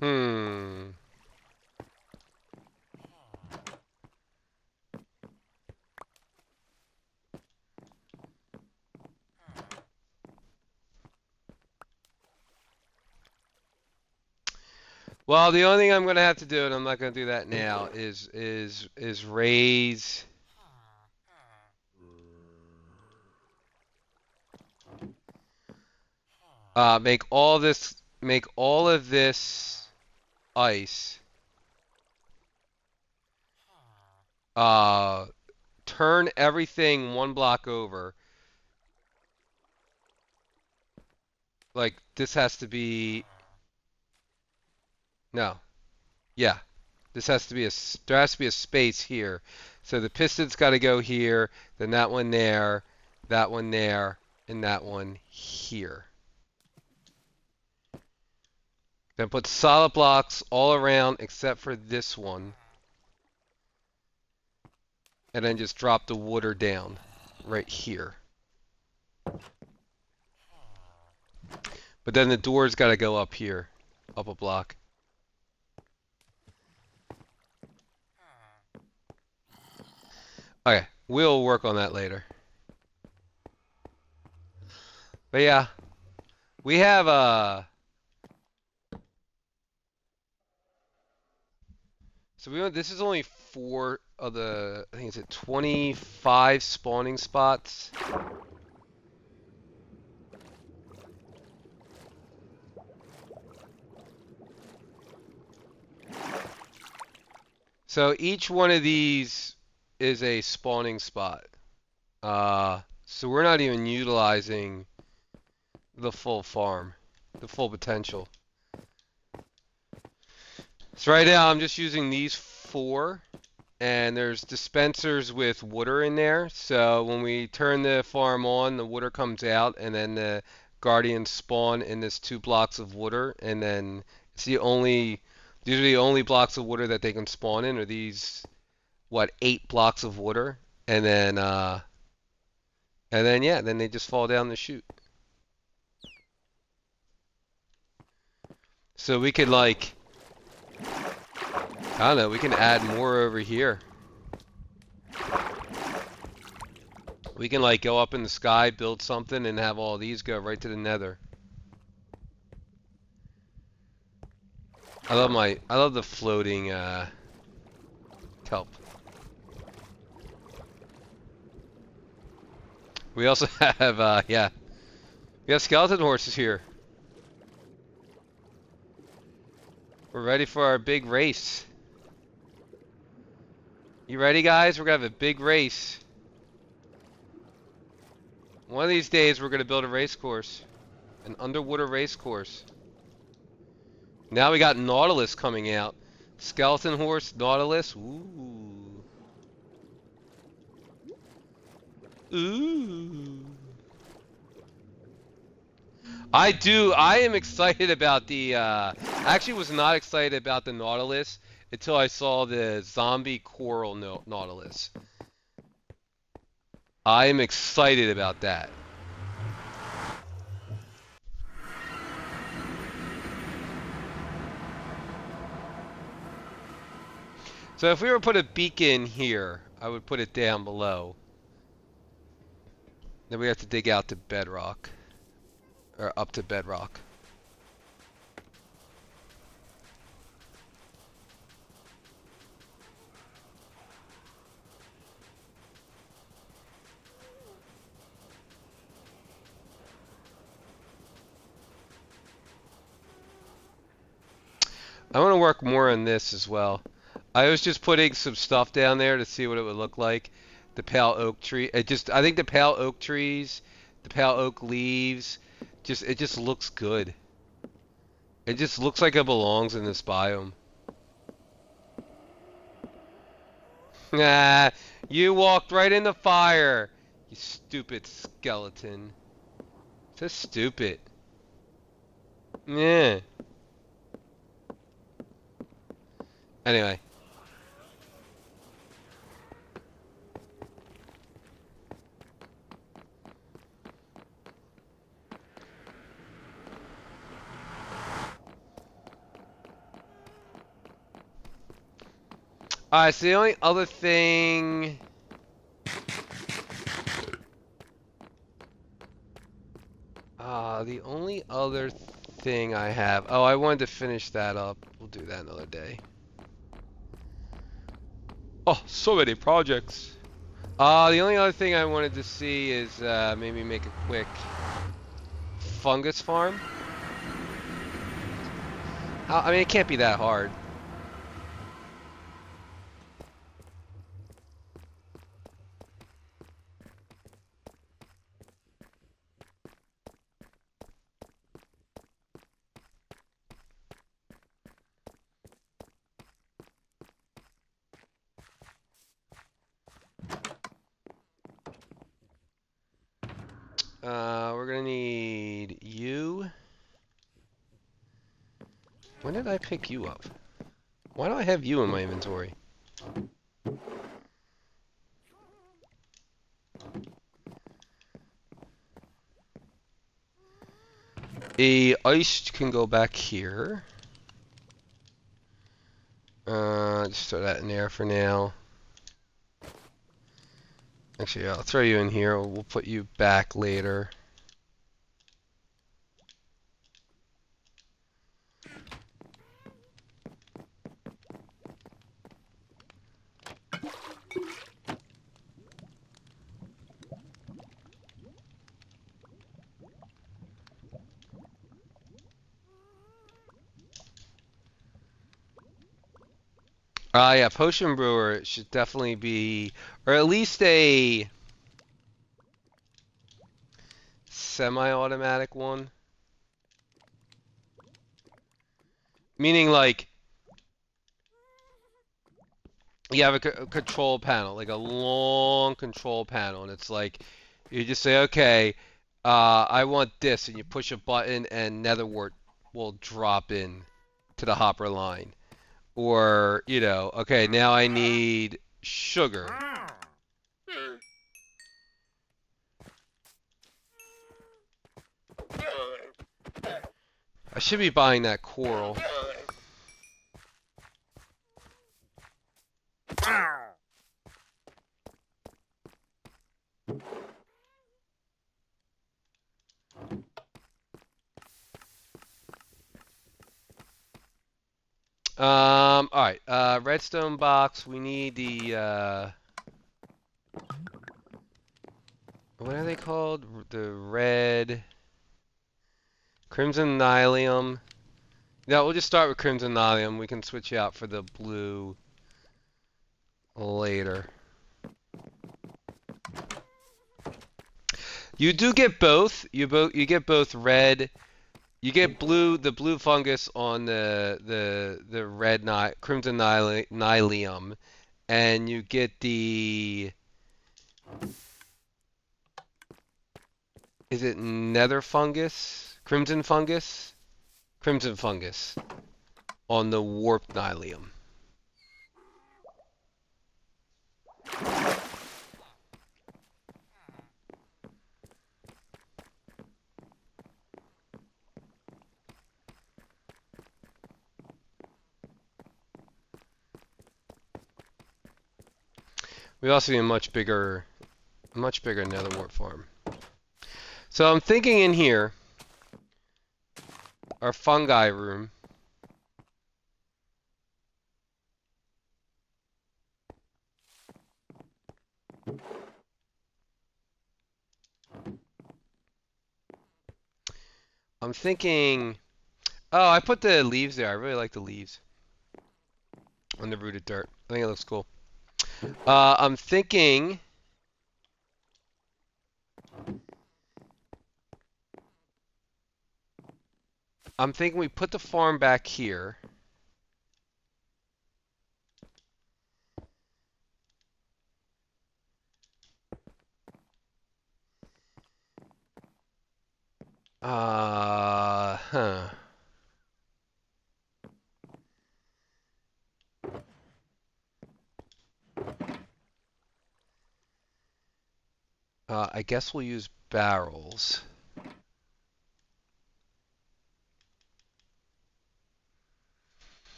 Hmm. Well, the only thing I'm gonna have to do, and I'm not gonna do that now, is raise. Make all of this ice. Turn everything one block over. Like this has to be. No. Yeah. This has to be there has to be a space here. So the piston's got to go here, then that one there, and that one here. Then put solid blocks all around except for this one. And then just drop the water down right here. But then the door's got to go up here, up a block. Okay, we'll work on that later. But yeah, we have so this is only 4 of the, I think it's at 25 spawning spots. So each one of these is a spawning spot. So we're not even utilizing the full farm, the full potential. So right now I'm just using these 4, and there's dispensers with water in there. So when we turn the farm on, the water comes out, and then the guardians spawn in this 2 blocks of water, and then it's these are the only blocks of water that they can spawn in, are these, what, 8 blocks of water, and then yeah, then they just fall down the chute. So we could like, I don't know, we can add more over here. We can like go up in the sky, build something, and have all these go right to the nether. I love the floating kelp. We also have yeah, we have skeleton horses here. We're ready for our big race. You ready, guys? We're gonna have a big race. One of these days, we're gonna build a race course, an underwater race course. Now we got Nautilus coming out. Skeleton horse, Nautilus. Ooh. Ooh. I am excited about the, I actually was not excited about the Nautilus until I saw the zombie coral Nautilus. I am excited about that. So if we were to put a beacon here, I would put it down below. Then we have to dig out to bedrock. Or up to bedrock. I want to work more on this as well. I was just putting some stuff down there to see what it would look like. The pale oak tree. I think the pale oak trees, the pale oak leaves, it just looks good. It just looks like it belongs in this biome. Ah, you walked right in the fire. You stupid skeleton. So stupid. Yeah. Anyway. Alright, so the only other thing... the only other thing I have... Oh, I wanted to finish that up. We'll do that another day. Oh, so many projects. The only other thing I wanted to see is maybe make a quick fungus farm. I mean, it can't be that hard. We're gonna need you. When did I pick you up? Why do I have you in my inventory? The ice can go back here. Just throw that in there for now. Actually, I'll throw you in here. We'll put you back later. Yeah, potion brewer should definitely be, or at least a semi-automatic one. Meaning like you have a control panel, like a long control panel, and it's like you just say, okay, I want this, and you push a button, and netherwort will drop in to the hopper line. Or, you know, okay, now I need sugar. I should be buying that coral. All right. Redstone box. We need the what are they called? The red crimson nylium. Yeah, we'll just start with crimson nylium. We can switch out for the blue later. You do get both. You get both red. You get blue, the blue fungus on the red crimson nylium, and you get the is it nether fungus, crimson fungus, crimson fungus on the warped nylium. We also need a much bigger nether wart farm. So I'm thinking in here, our fungi room. I'm thinking, oh, I put the leaves there. I really like the leaves on the rooted dirt. I think it looks cool. I'm thinking, we put the farm back here. Huh. I guess we'll use barrels.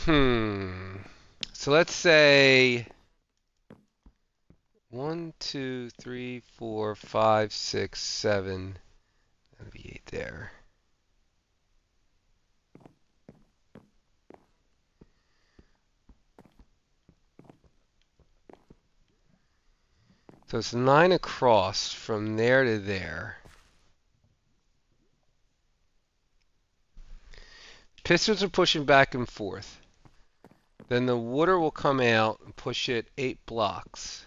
So let's say 1, 2, 3, 4, 5, 6, 7. That'd be 8 there. So it's 9 across from there to there. Pistons are pushing back and forth. Then the water will come out and push it 8 blocks.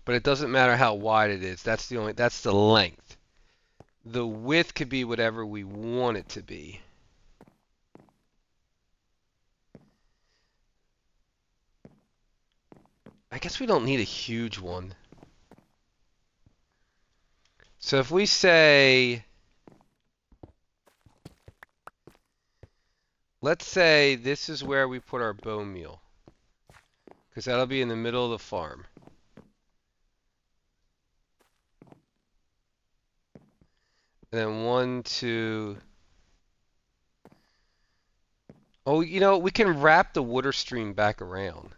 But it doesn't matter how wide it is. That's the length. The width could be whatever we want it to be. I guess we don't need a huge one. So if we say, let's say this is where we put our bone meal, because that'll be in the middle of the farm. And then 1, 2. Oh, you know, we can wrap the water stream back around.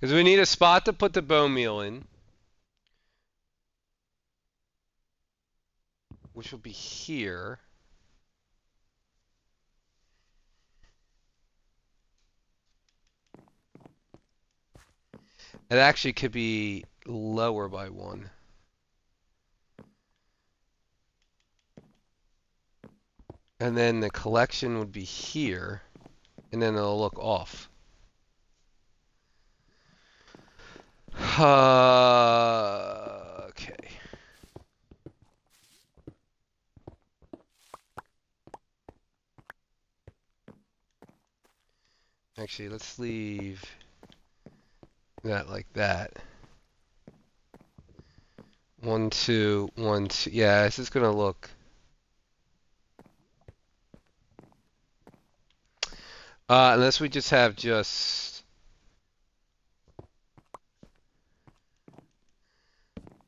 Because we need a spot to put the bone meal in, which will be here. It actually could be lower by 1. And then the collection would be here, and then it'll look off. Okay. Actually, let's leave that like that. 1, 2, 1, 2. Yeah, this is gonna look. Unless we just have just.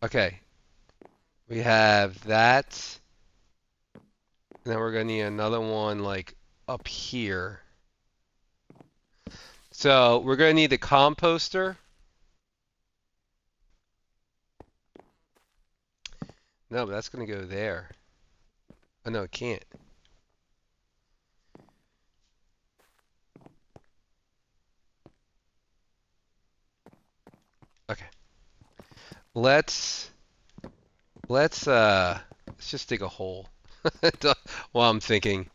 Okay. We have that. And then we're gonna need another one like up here. So we're going to need the composter. No, but that's going to go there. Oh, no, it can't. Okay. Let's let's just dig a hole while I'm thinking.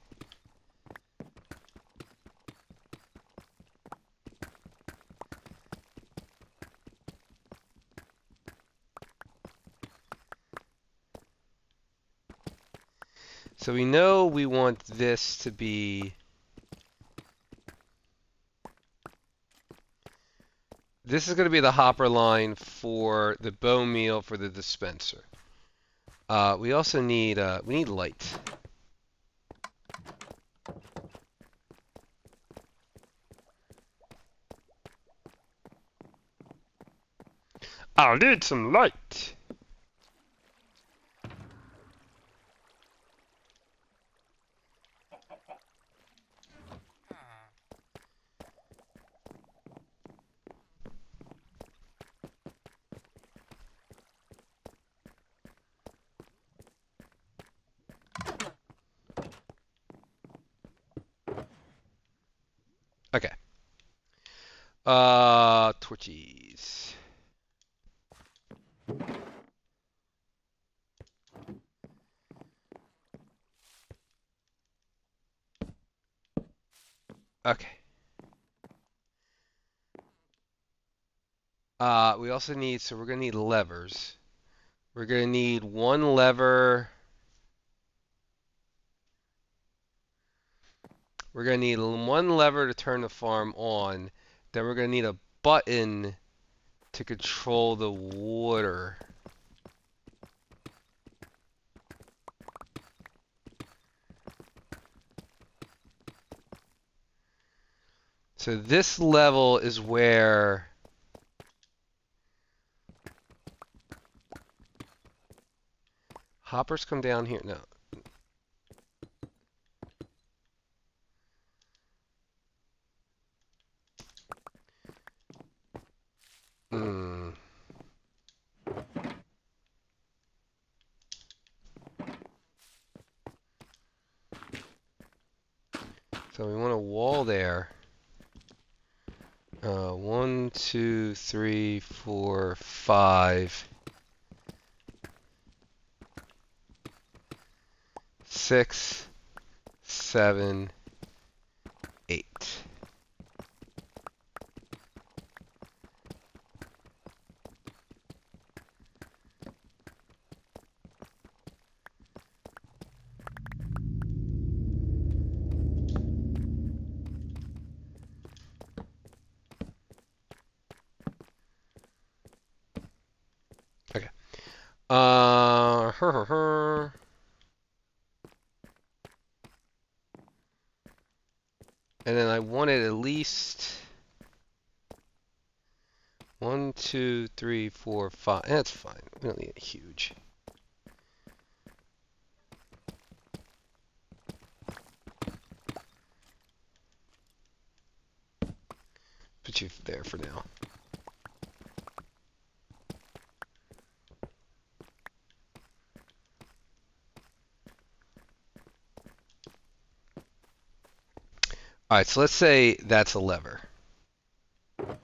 So we know we want this to be. This is going to be the hopper line for the bone meal for the dispenser. We also need we need light. I'll need some light. Okay. Torchies. Okay. We also need, so we're gonna need levers. We're gonna need one lever. We're gonna need one lever to turn the farm on. Then we're gonna need a button to control the water. So this level is where hoppers come down here. No. Hmm. So we want a wall there. 1, 2, 3, 4, 5, 6, 7, 8. Okay. Uh, her, her, her. And then I wanted at least 1, 2, 3, 4, 5. That's fine. We don't need it huge. Put you there for now. All right, so let's say that's a lever. In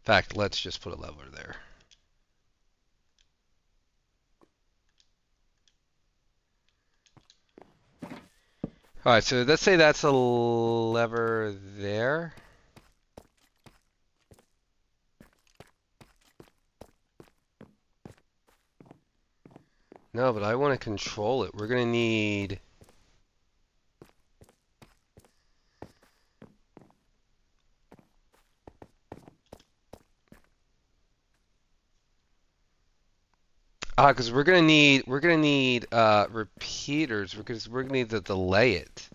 fact, let's just put a lever there. All right, so let's say that's a lever there. No, but I want to control it. We're going to need... because we're gonna need repeaters because we're gonna need to delay it.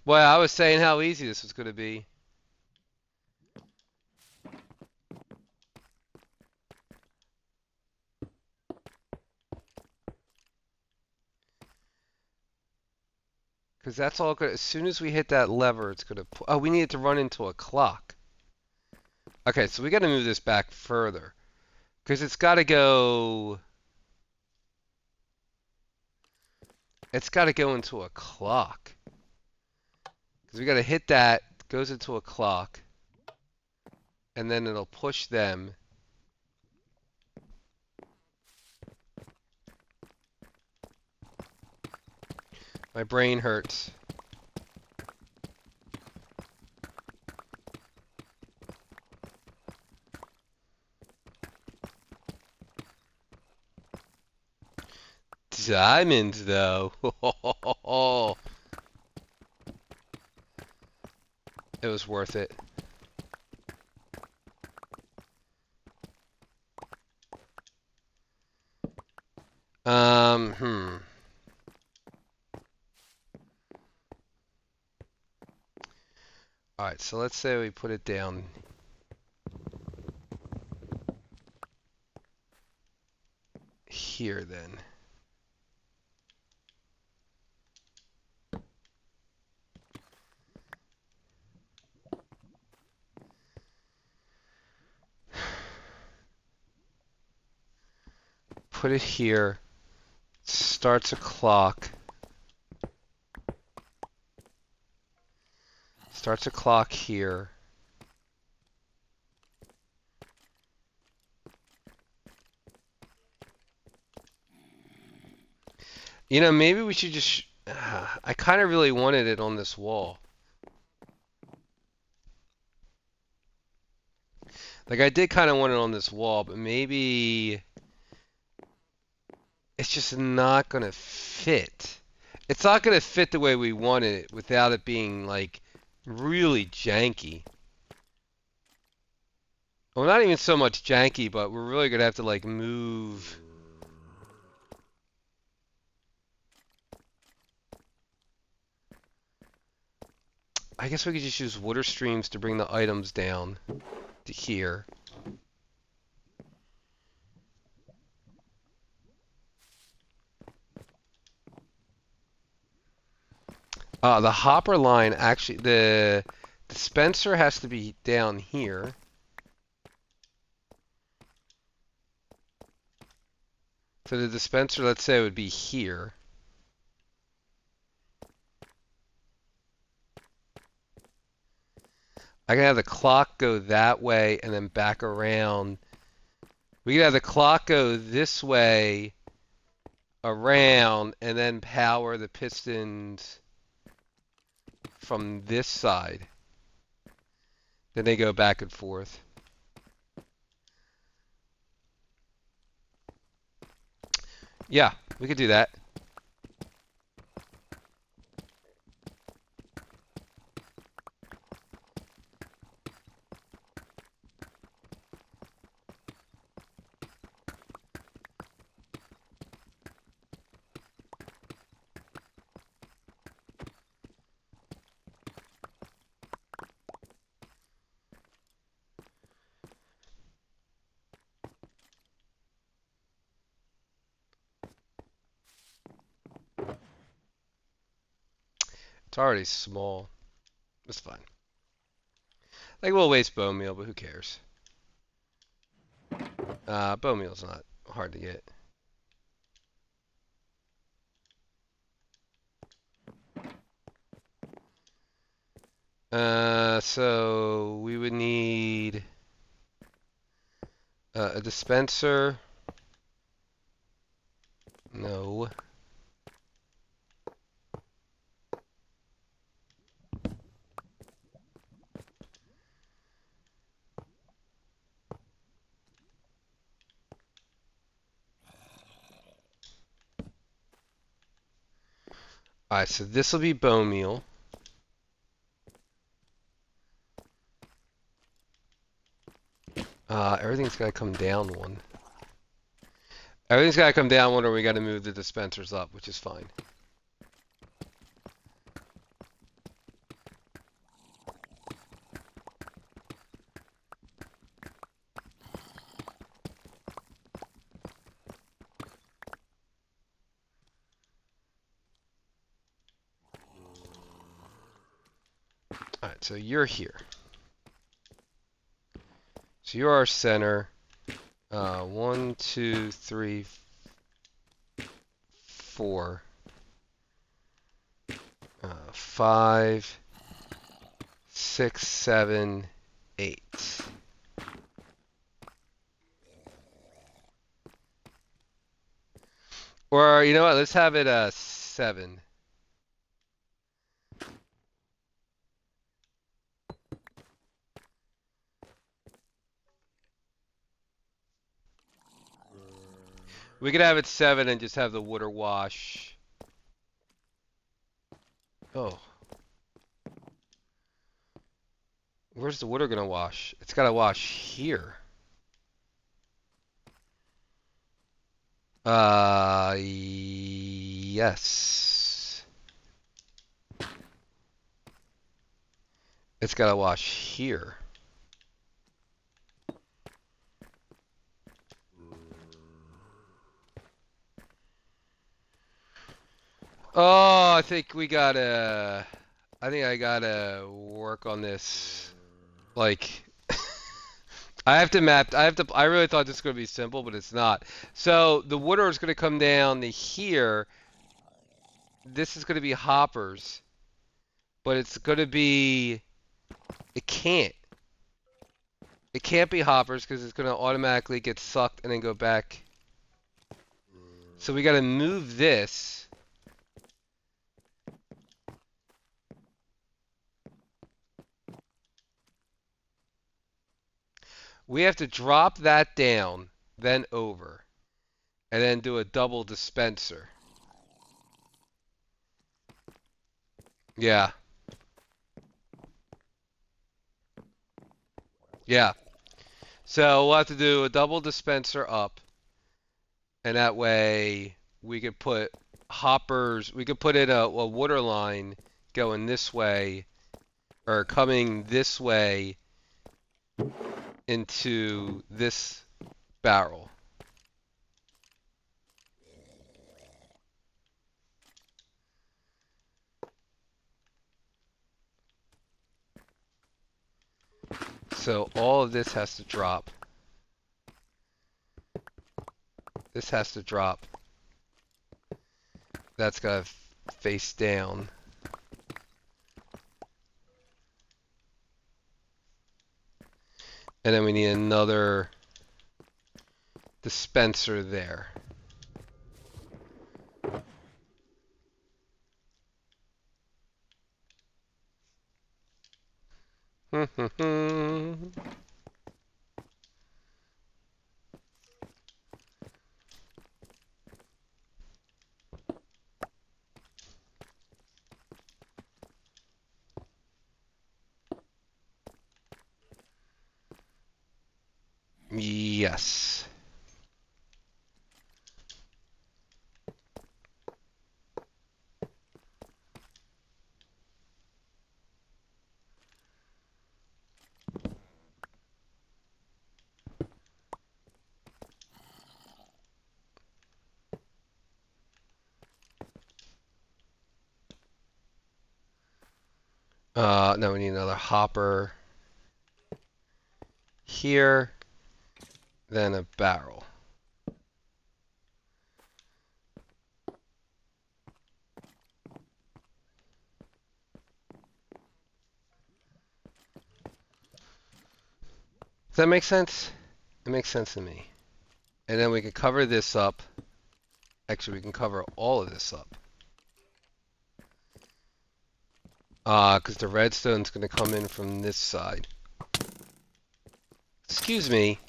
Well, I was saying how easy this was gonna be. Because that's all good. As soon as we hit that lever, it's gonna. Oh, we need it to run into a clock. Okay, so we got to move this back further because it's got to go. It's got to go into a clock. Because we got to hit that, goes into a clock, and then it'll push them. My brain hurts. Diamonds, though. It was worth it. Hmm. Alright, so let's say we put it down here then. Put it here. Starts a clock. Starts a clock here. You know, maybe we should just... I kind of really wanted it on this wall. Like, I did kind of want it on this wall, but maybe... It's just not going to fit. It's not going to fit the way we wanted it without it being, like, really janky. Well, not even so much janky, but we're really going to have to, like, move... I guess we could just use water streams to bring the items down to here. The hopper line, actually, the dispenser has to be down here. So the dispenser, let's say, would be here. I can have the clock go that way and then back around. We can have the clock go this way, around, and then power the pistons from this side. Then they go back and forth. Yeah, we could do that. It's already small. It's fine. Like, we'll waste bone meal, but who cares? Bone meal's not hard to get. So we would need a dispenser. No. Alright, so this will be bone meal. Everything's got to come down one. Everything's got to come down one, or we got to move the dispensers up, which is fine. so you're here. So you're our center. 1, 2, 3, 4, 5, 6, 7, 8. Or you know what? Let's have it 7. We could have it 7 and just have the water wash. Oh, where's the water gonna wash? It's gotta wash here. Yes. It's gotta wash here. Oh, I think I gotta work on this. Like, I really thought this was gonna be simple, but it's not. So, the water is gonna come down to here. This is gonna be hoppers, but it's gonna be, it can't. It can't be hoppers because it's gonna automatically get sucked and then go back. So we gotta move this. We have to drop that down, then over, and then do a double dispenser. Yeah, yeah. So we'll have to do a double dispenser up, and that way we could put hoppers, we could put in a water line going this way, or coming this way into this barrel. So all of this has to drop. This has to drop. That's got to face down. And then we need another dispenser there. Yes. Now we need another hopper here, then a barrel. Does that make sense? It makes sense to me. And then we can cover this up. Actually, we can cover all of this up. Because the redstone's going to come in from this side. Excuse me.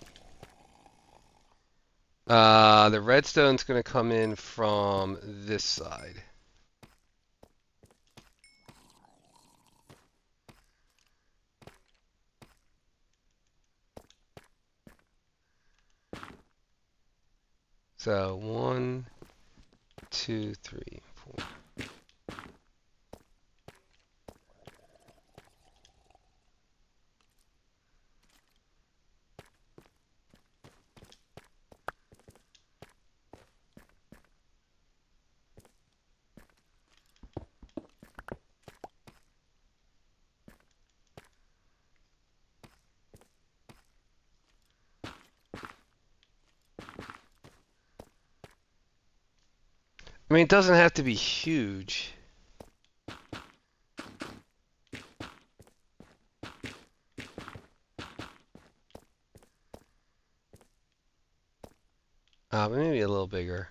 The redstone's going to come in from this side. So 1, 2, 3, 4. I mean, it doesn't have to be huge. But maybe a little bigger.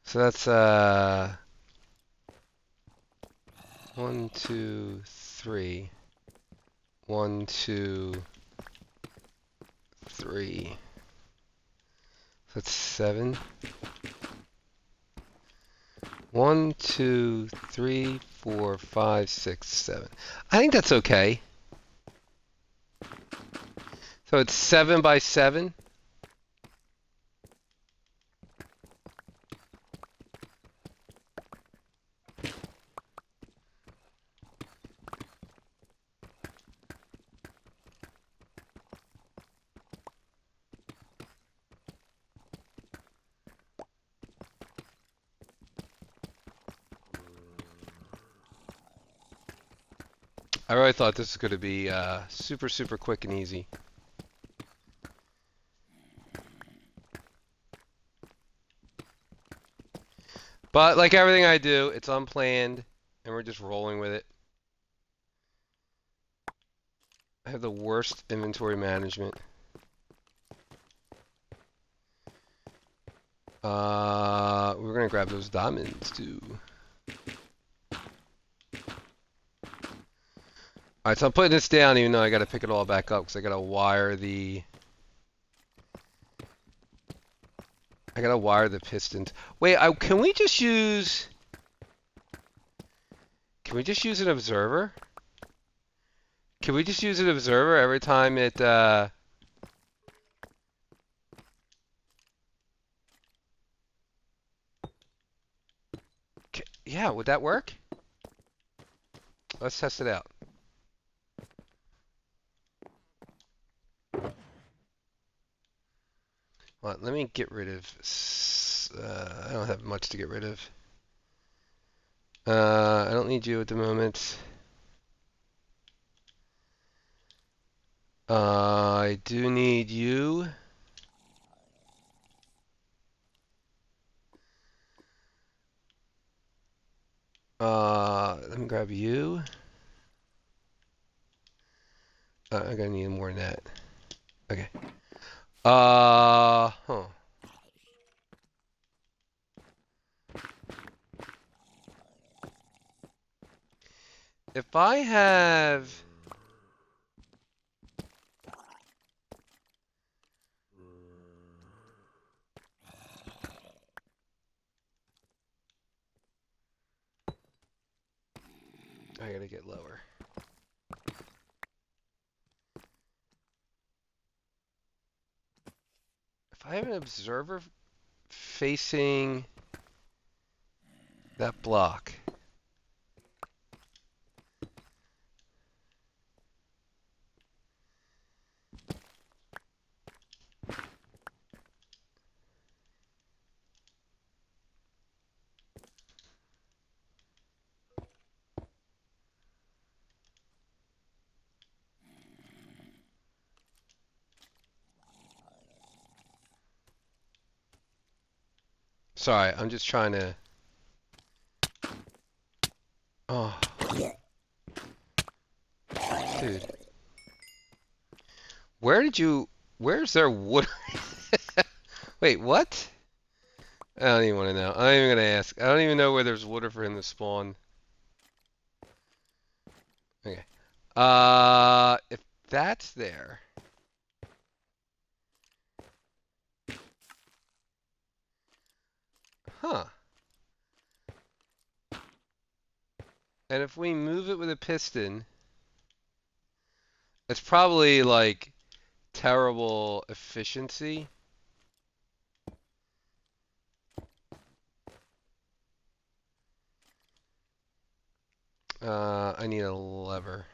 So that's 1, 2, 3. 1, 2, 3. That's 7. 1, 2, 3, 4, 5, 6, 7. I think that's okay. So it's 7 by 7. I really thought this was going to be super, super quick and easy. But like everything I do, it's unplanned, and we're just rolling with it. I have the worst inventory management. We're gonna grab those diamonds too. Alright, so I'm putting this down even though I gotta pick it all back up because I gotta wire the pistons. Wait, can we just use an observer? Can we just use an observer every time it yeah, would that work? Let's test it out. Well, let me get rid of I don't have much to get rid of. I don't need you at the moment. I do need you. Let me grab you. I'm gonna need more than that. Okay. Huh. If I have... I gotta get lower. If I have an observer facing that block... Sorry, I'm just trying to... Oh. Dude. Where did you... Where's their wood? Wait, what? I don't even want to know. I'm not even gonna ask. I don't even know where there's water for him to spawn. Okay. If that's there... Huh. And if we move it with a piston, it's probably like terrible efficiency. I need a lever.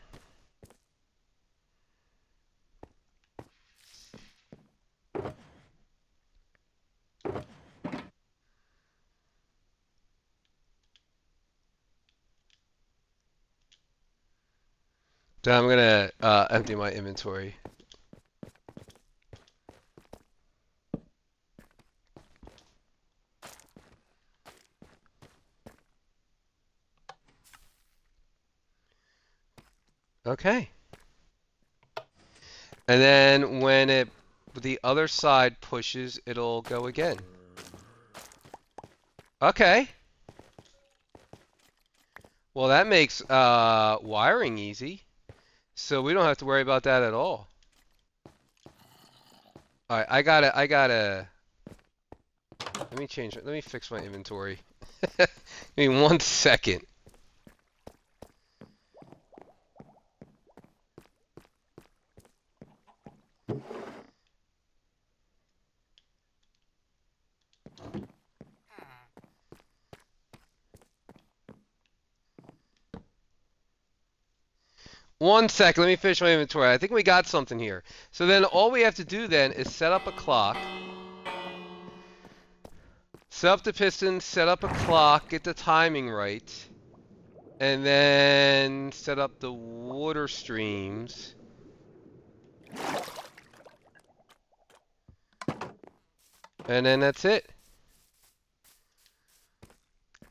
So I'm gonna empty my inventory. Okay. And then when the other side pushes, it'll go again. Okay. Well, that makes wiring easy. So we don't have to worry about that at all. All right, I gotta. Let me change it. Let me fix my inventory. Give me 1 second. One sec, let me finish my inventory. I think we got something here. So then all we have to do then is set up a clock. Set up the piston, set up a clock, get the timing right. And then set up the water streams. And then that's it.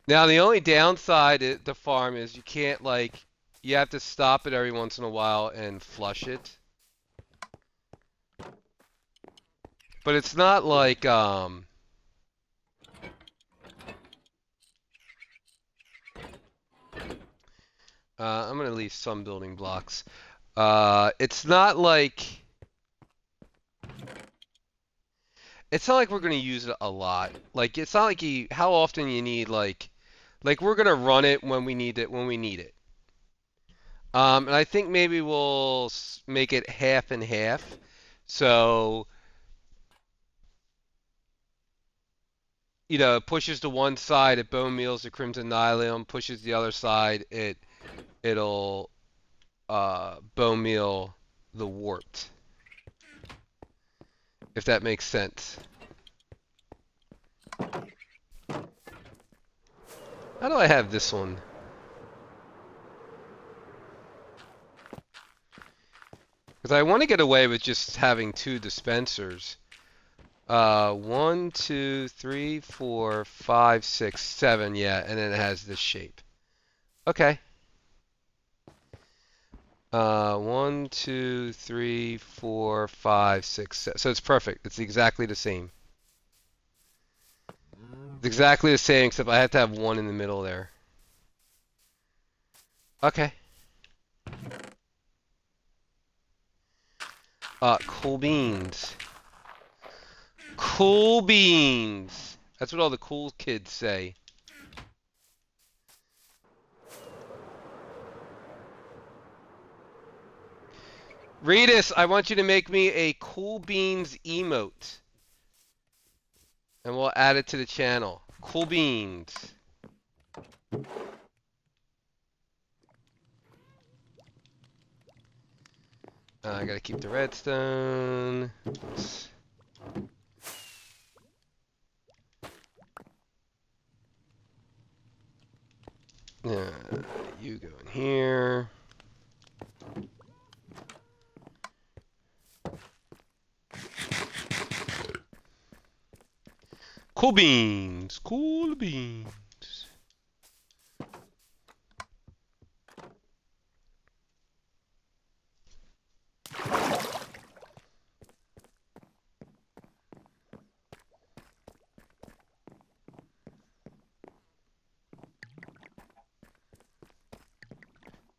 Now the only downside at the farm is you can't you have to stop it every once in a while and flush it. But it's not like I'm gonna leave some building blocks. It's not like we're gonna use it a lot. Like it's not like how often you need like we're gonna run it when we need it when we need it. And I think maybe we'll make it half and half. So it pushes to one side, it bone meals the crimson nylium. Pushes the other side, it'll bone meal the warped. If that makes sense. How do I have this one? Because I want to get away with just having 2 dispensers. 1, 2, 3, 4, 5, 6, 7, yeah, and then it has this shape. Okay. 1, 2, 3, 4, 5, 6, 7. So it's perfect. It's exactly the same. It's exactly the same, except I have to have 1 in the middle there. Okay. Cool beans. Cool beans. That's what all the cool kids say. Redis, I want you to make me a cool beans emote. And we'll add it to the channel. Cool beans. I gotta keep the redstone. You go in here. Cool beans. Cool beans.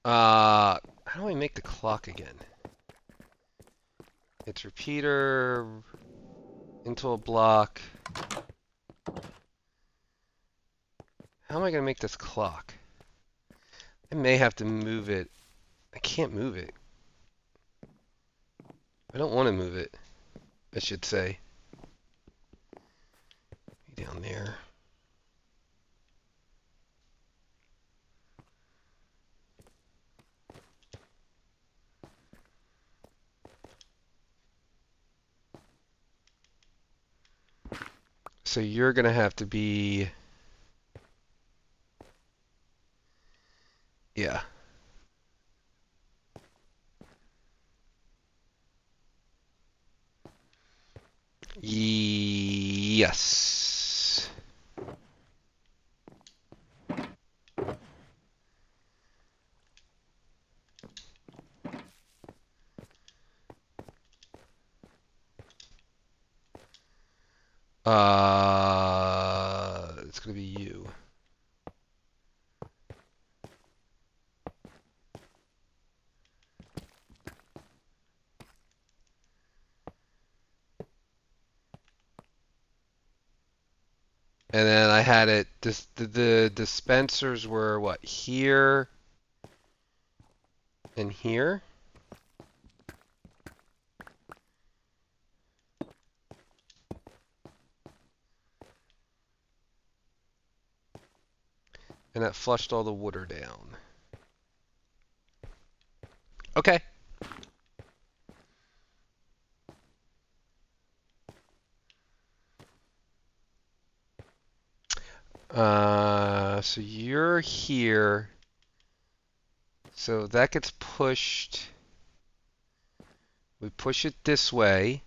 How do I make the clock again? It's repeater into a block. How am I gonna make this clock? I may have to move it. I can't move it. I don't want to move it, I should say. Down there. So you're gonna have to be, yeah. Yes. It's gonna be you. And then I had it. The dispensers were what, here and here, and that flushed all the water down. Okay. So you're here. So that gets pushed. We push it this way.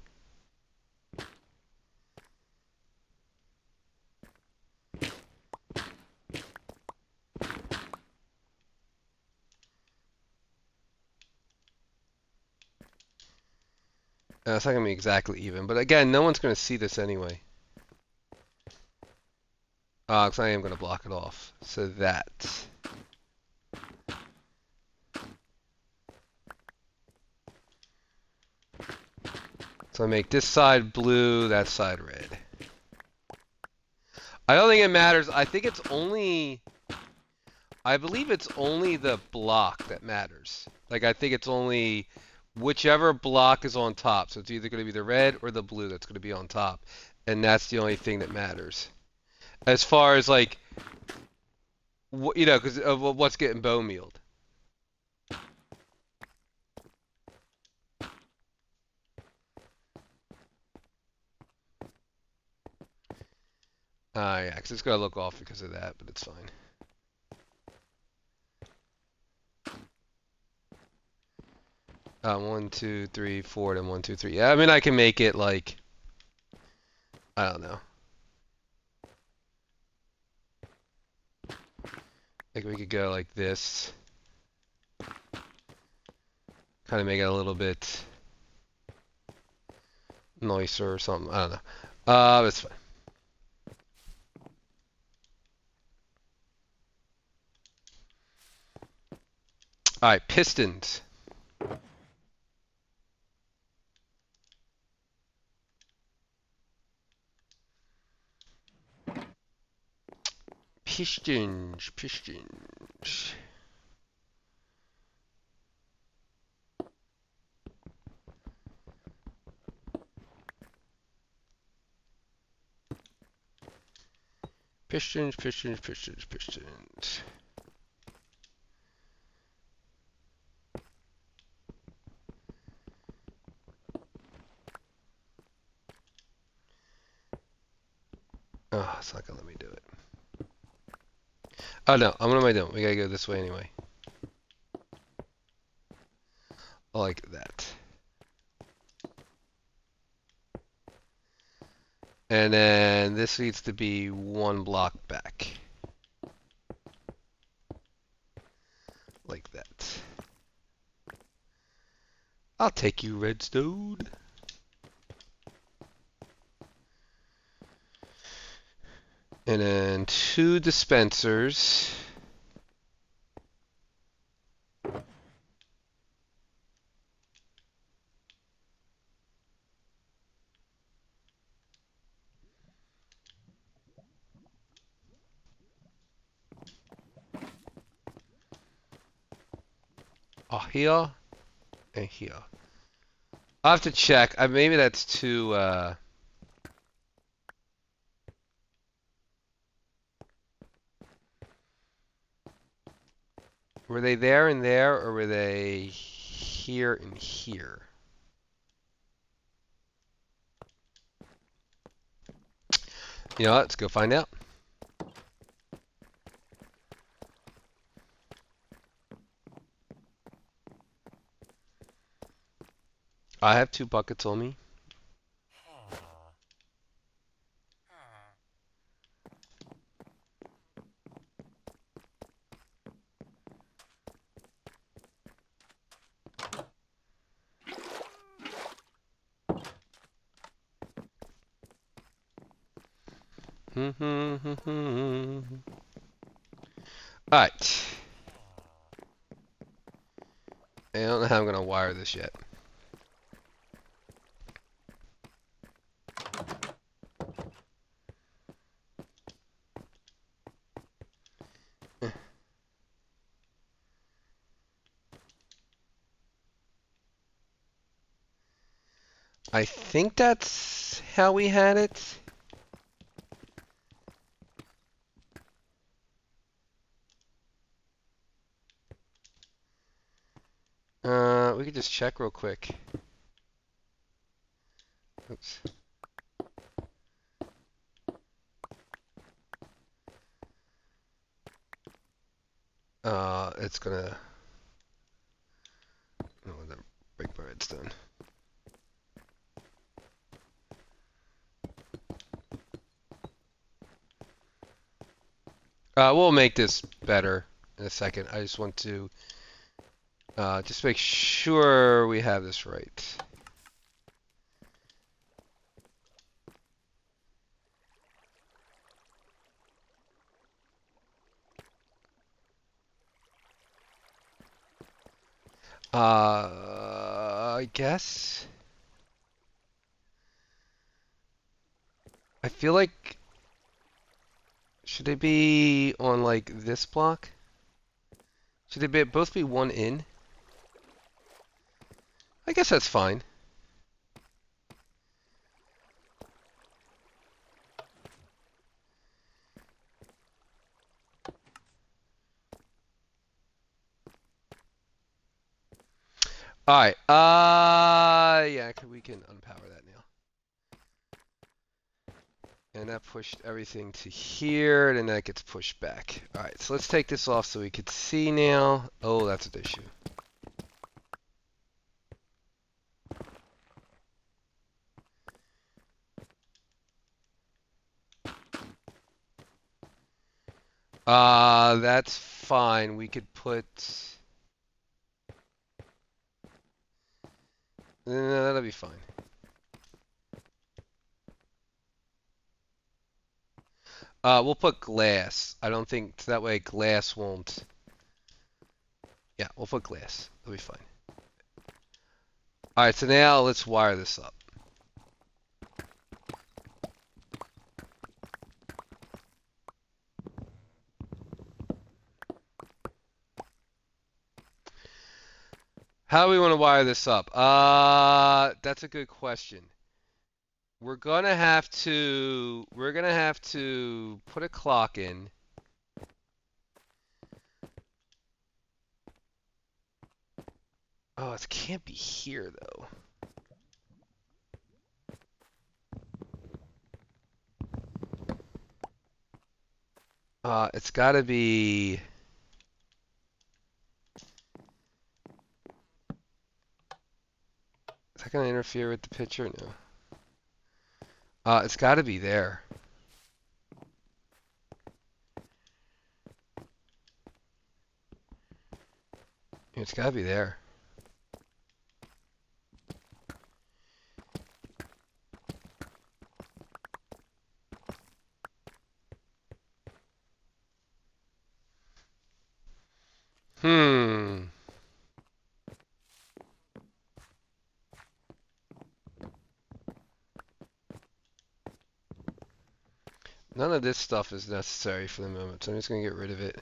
It's not gonna be exactly even, but again, no one's gonna see this anyway. Because I am gonna block it off. So that. So I make this side blue, that side red. I don't think it matters. I think it's only, I believe it's only the block that matters. Like, I think it's only whichever block is on top. So it's either going to be the red or the blue that's going to be on top. And that's the only thing that matters. As far as, like, you know, because of what's getting bone mealed. Yeah, because it's going to look off because of that, but it's fine. One, two, three, four, then one, two, three. Yeah, I mean, I can make it like, I don't know. Like we could go like this. Kind of make it a little bit nicer or something. I don't know. That's fine. All right, pistons. Pistons. Pistons. Oh, it's not gonna let me do it. Oh no, what am I doing? We gotta go this way anyway. Like that. And then this needs to be one block back. Like that. I'll take you, redstone. And then two dispensers. Oh, here and here. I'll have to check. Maybe that's too, were they there and there, or were they here and here? You know what? Let's go find out. I have 2 buckets on me. Alright. I don't know how I'm gonna wire this yet. I think that's how we had it. We could just check real quick. Oops. It's gonna. Oh, the break my redstone. We'll make this better in a second. I just want to just make sure we have this right. I guess. I feel like should they be on like this block? Should they both be one in? I guess that's fine. All right. Yeah, we can unpower that now. And that pushed everything to here, and then that gets pushed back. All right, so let's take this off so we can see now. Oh, that's an issue. That's fine. We could put. No, that'll be fine. We'll put glass. I don't think that way glass won't. Yeah, we'll put glass. That'll be fine. All right, so now let's wire this up. How do we want to wire this up? That's a good question. We're gonna have to put a clock in. Oh, it can't be here though. It's gotta be. Is that gonna interfere with the picture? No. It's gotta be there. It's gotta be there. Hmm. None of this stuff is necessary for the moment, so I'm just gonna get rid of it.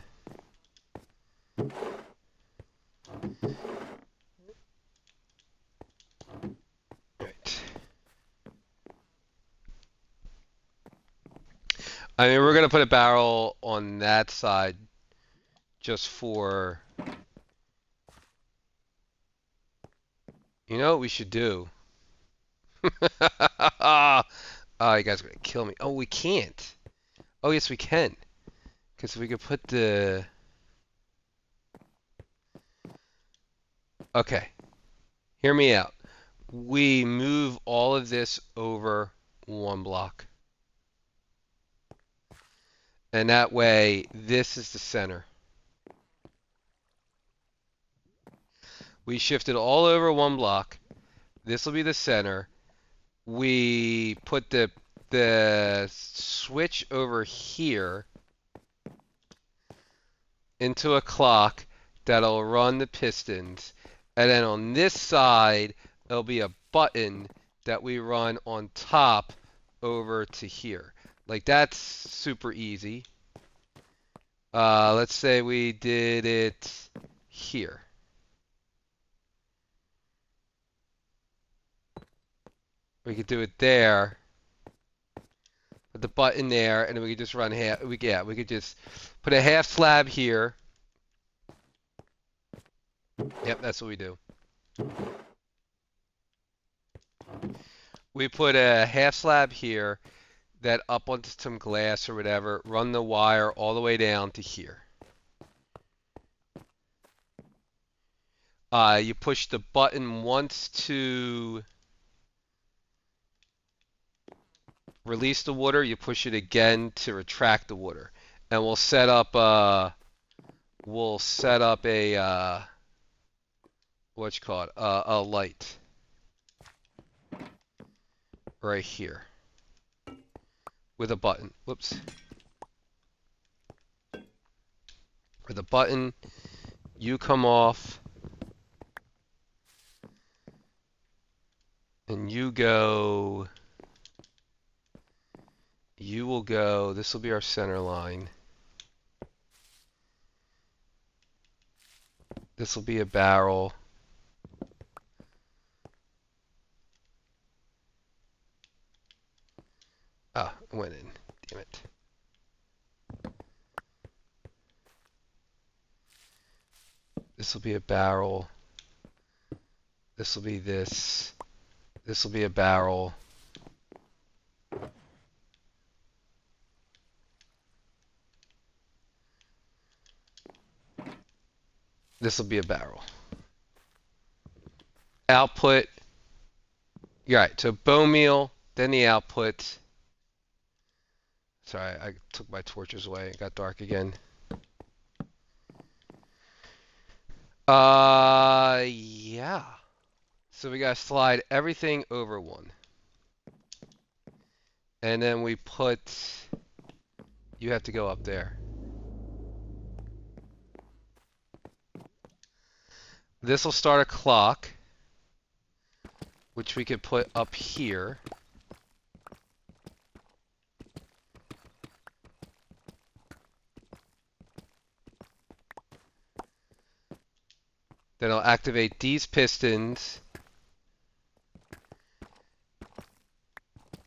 Right. I mean, we're gonna put a barrel on that side just for. You know what we should do? Oh, you guys are gonna kill me. Oh, we can't. Oh, yes, we can. Because we could put the... Okay, hear me out. We move all of this over one block. And that way, this is the center. We shift it all over one block. This will be the center. We put the switch over here into a clock that'll run the pistons. And then on this side, there'll be a button that we run on top over to here. Like that's super easy. Let's say we did it here. We could do it there. Put the button there, and then we could just run half. We could just put a half slab here. Yep, that's what we do. We put a half slab here that up onto some glass or whatever, run the wire all the way down to here. You push the button once to release the water, you push it again to retract the water. And we'll set up a what you call it, a light right here with a button. Whoops. With a button, you come off and you will go, this will be our center line. This will be a barrel. Ah, it went in. Damn it. This will be a barrel. This will be this. This will be a barrel. This will be a barrel. Output. You're right. So bone meal, then the output. Sorry, I took my torches away. It got dark again. Yeah. So we gotta slide everything over one. And then we put, you have to go up there. This will start a clock, which we could put up here. Then I'll activate these pistons.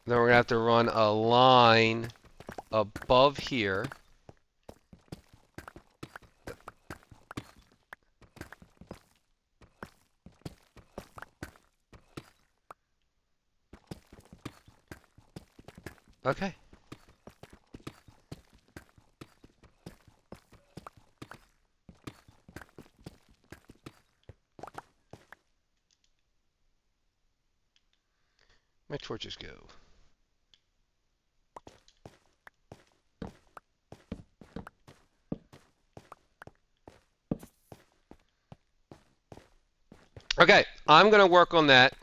Then we're gonna have to run a line above here. Okay. My torches go. Okay, I'm gonna work on that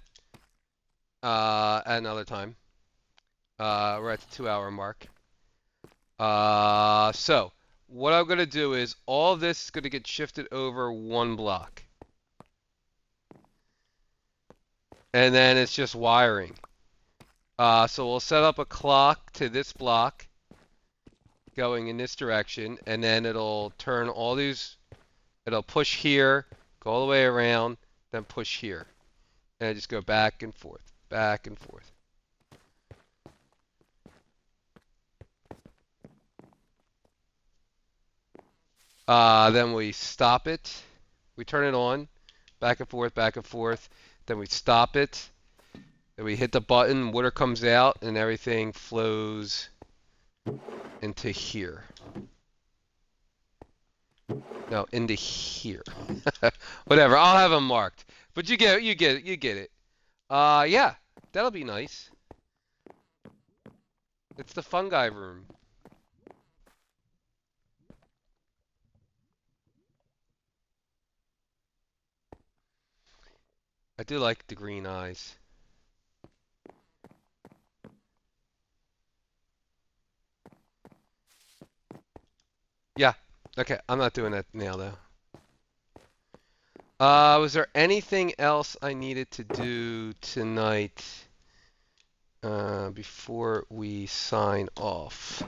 at another time. We're at the 2-hour mark. So what I'm gonna do is all of this is gonna get shifted over one block. And then it's just wiring. So we'll set up a clock to this block going in this direction, and then it'll turn all these, it'll push here, go all the way around, then push here. And I just go back and forth, back and forth. Then we stop it. We turn it on, back and forth, then we stop it. Then we hit the button, water comes out, and everything flows into here. No, into here. Whatever. I'll have them marked. But you get it. Yeah, that'll be nice. It's the fungi room. I do like the green eyes. Yeah. Okay, I'm not doing that now though. Was there anything else I needed to do tonight before we sign off?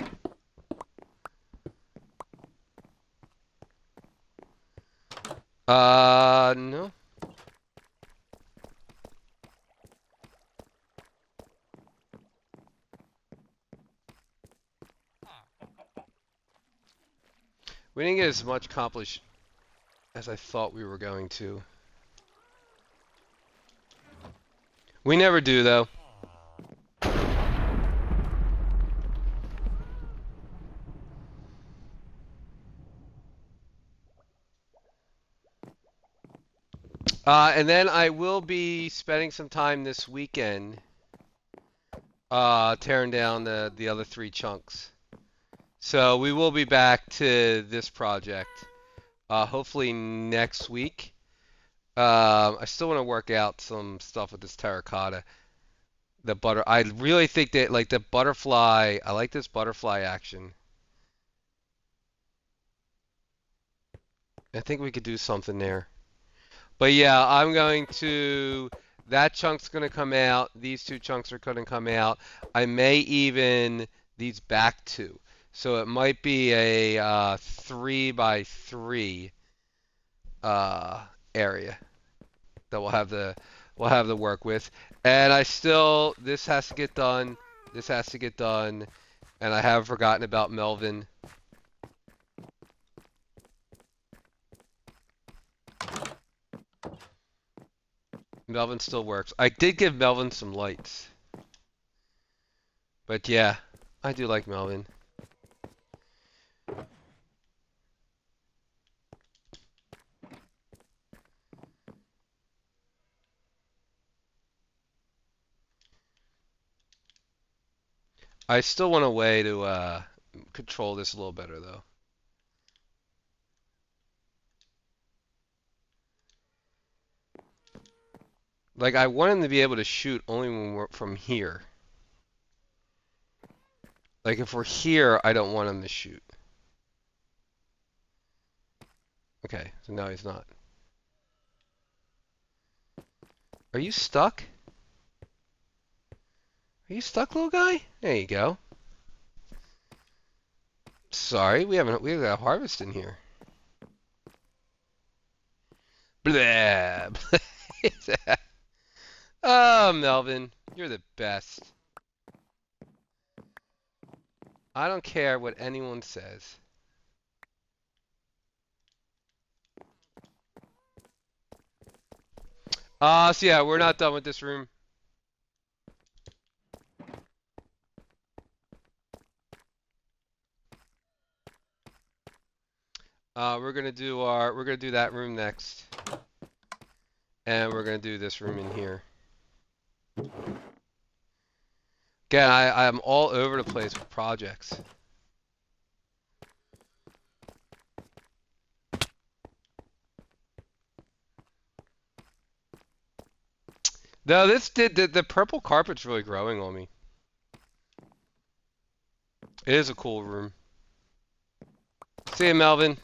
No. We didn't get as much accomplished as I thought we were going to. We never do though. And then I will be spending some time this weekend tearing down the other 3 chunks. So we will be back to this project hopefully next week. I still want to work out some stuff with this terracotta. The butter. I really think that like the butterfly. I like this butterfly action. I think we could do something there. But yeah, I'm going to. That chunk's going to come out. These 2 chunks are going to come out. I may even these back 2. So it might be a 3 by 3 area that we'll have the work with. And I still this has to get done. This has to get done. And I have forgotten about Melvin. Melvin still works. I did give Melvin some lights. But yeah, I do like Melvin. I still want a way to control this a little better though. Like I want him to be able to shoot only when we're from here. Like if we're here, I don't want him to shoot. Okay, so now he's not. Are you stuck? Are you stuck, little guy? There you go. Sorry, we have got a harvest in here. Blah. Oh, Melvin, you're the best. I don't care what anyone says. So yeah, we're not done with this room. We're gonna do that room next. And we're gonna do this room in here. Again, I'm all over the place with projects. No, this did the purple carpet's really growing on me. It is a cool room. See you, Melvin.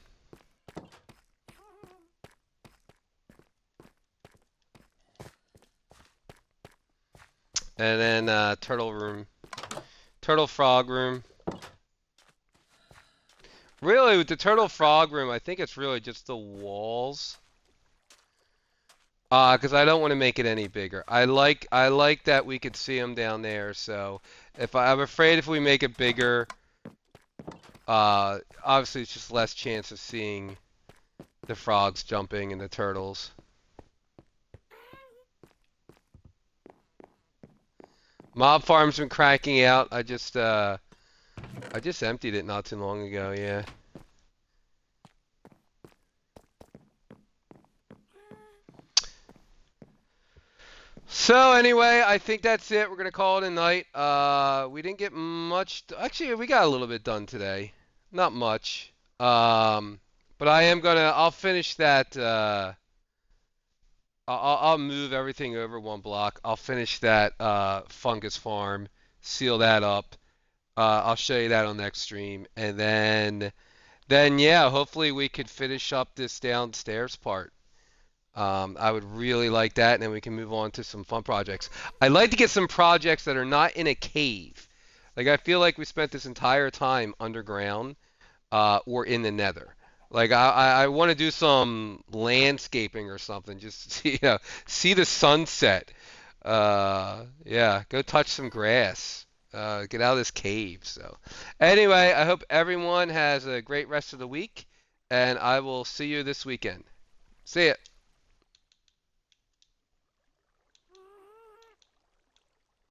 And then turtle room. Turtle frog room. Really, with the turtle frog room, I think it's really just the walls. Because I don't want to make it any bigger. I like that we could see them down there. So I'm afraid if we make it bigger, obviously it's just less chance of seeing the frogs jumping and the turtles. Mob farm's been cranking out. I just emptied it not too long ago. Yeah. So anyway, I think that's it. We're gonna call it a night. We didn't get much. Actually, we got a little bit done today. Not much. But I am gonna. I'll finish that. I'll move everything over one block. I'll finish that fungus farm, seal that up. I'll show you that on next stream, and then yeah, hopefully we could finish up this downstairs part. I would really like that, and then we can move on to some fun projects. I'd like to get some projects that are not in a cave. Like I feel like we spent this entire time underground or in the nether. Like I want to do some landscaping or something. Just see, see the sunset. Yeah, go touch some grass. Get out of this cave. So, anyway, I hope everyone has a great rest of the week, and I will see you this weekend. See ya.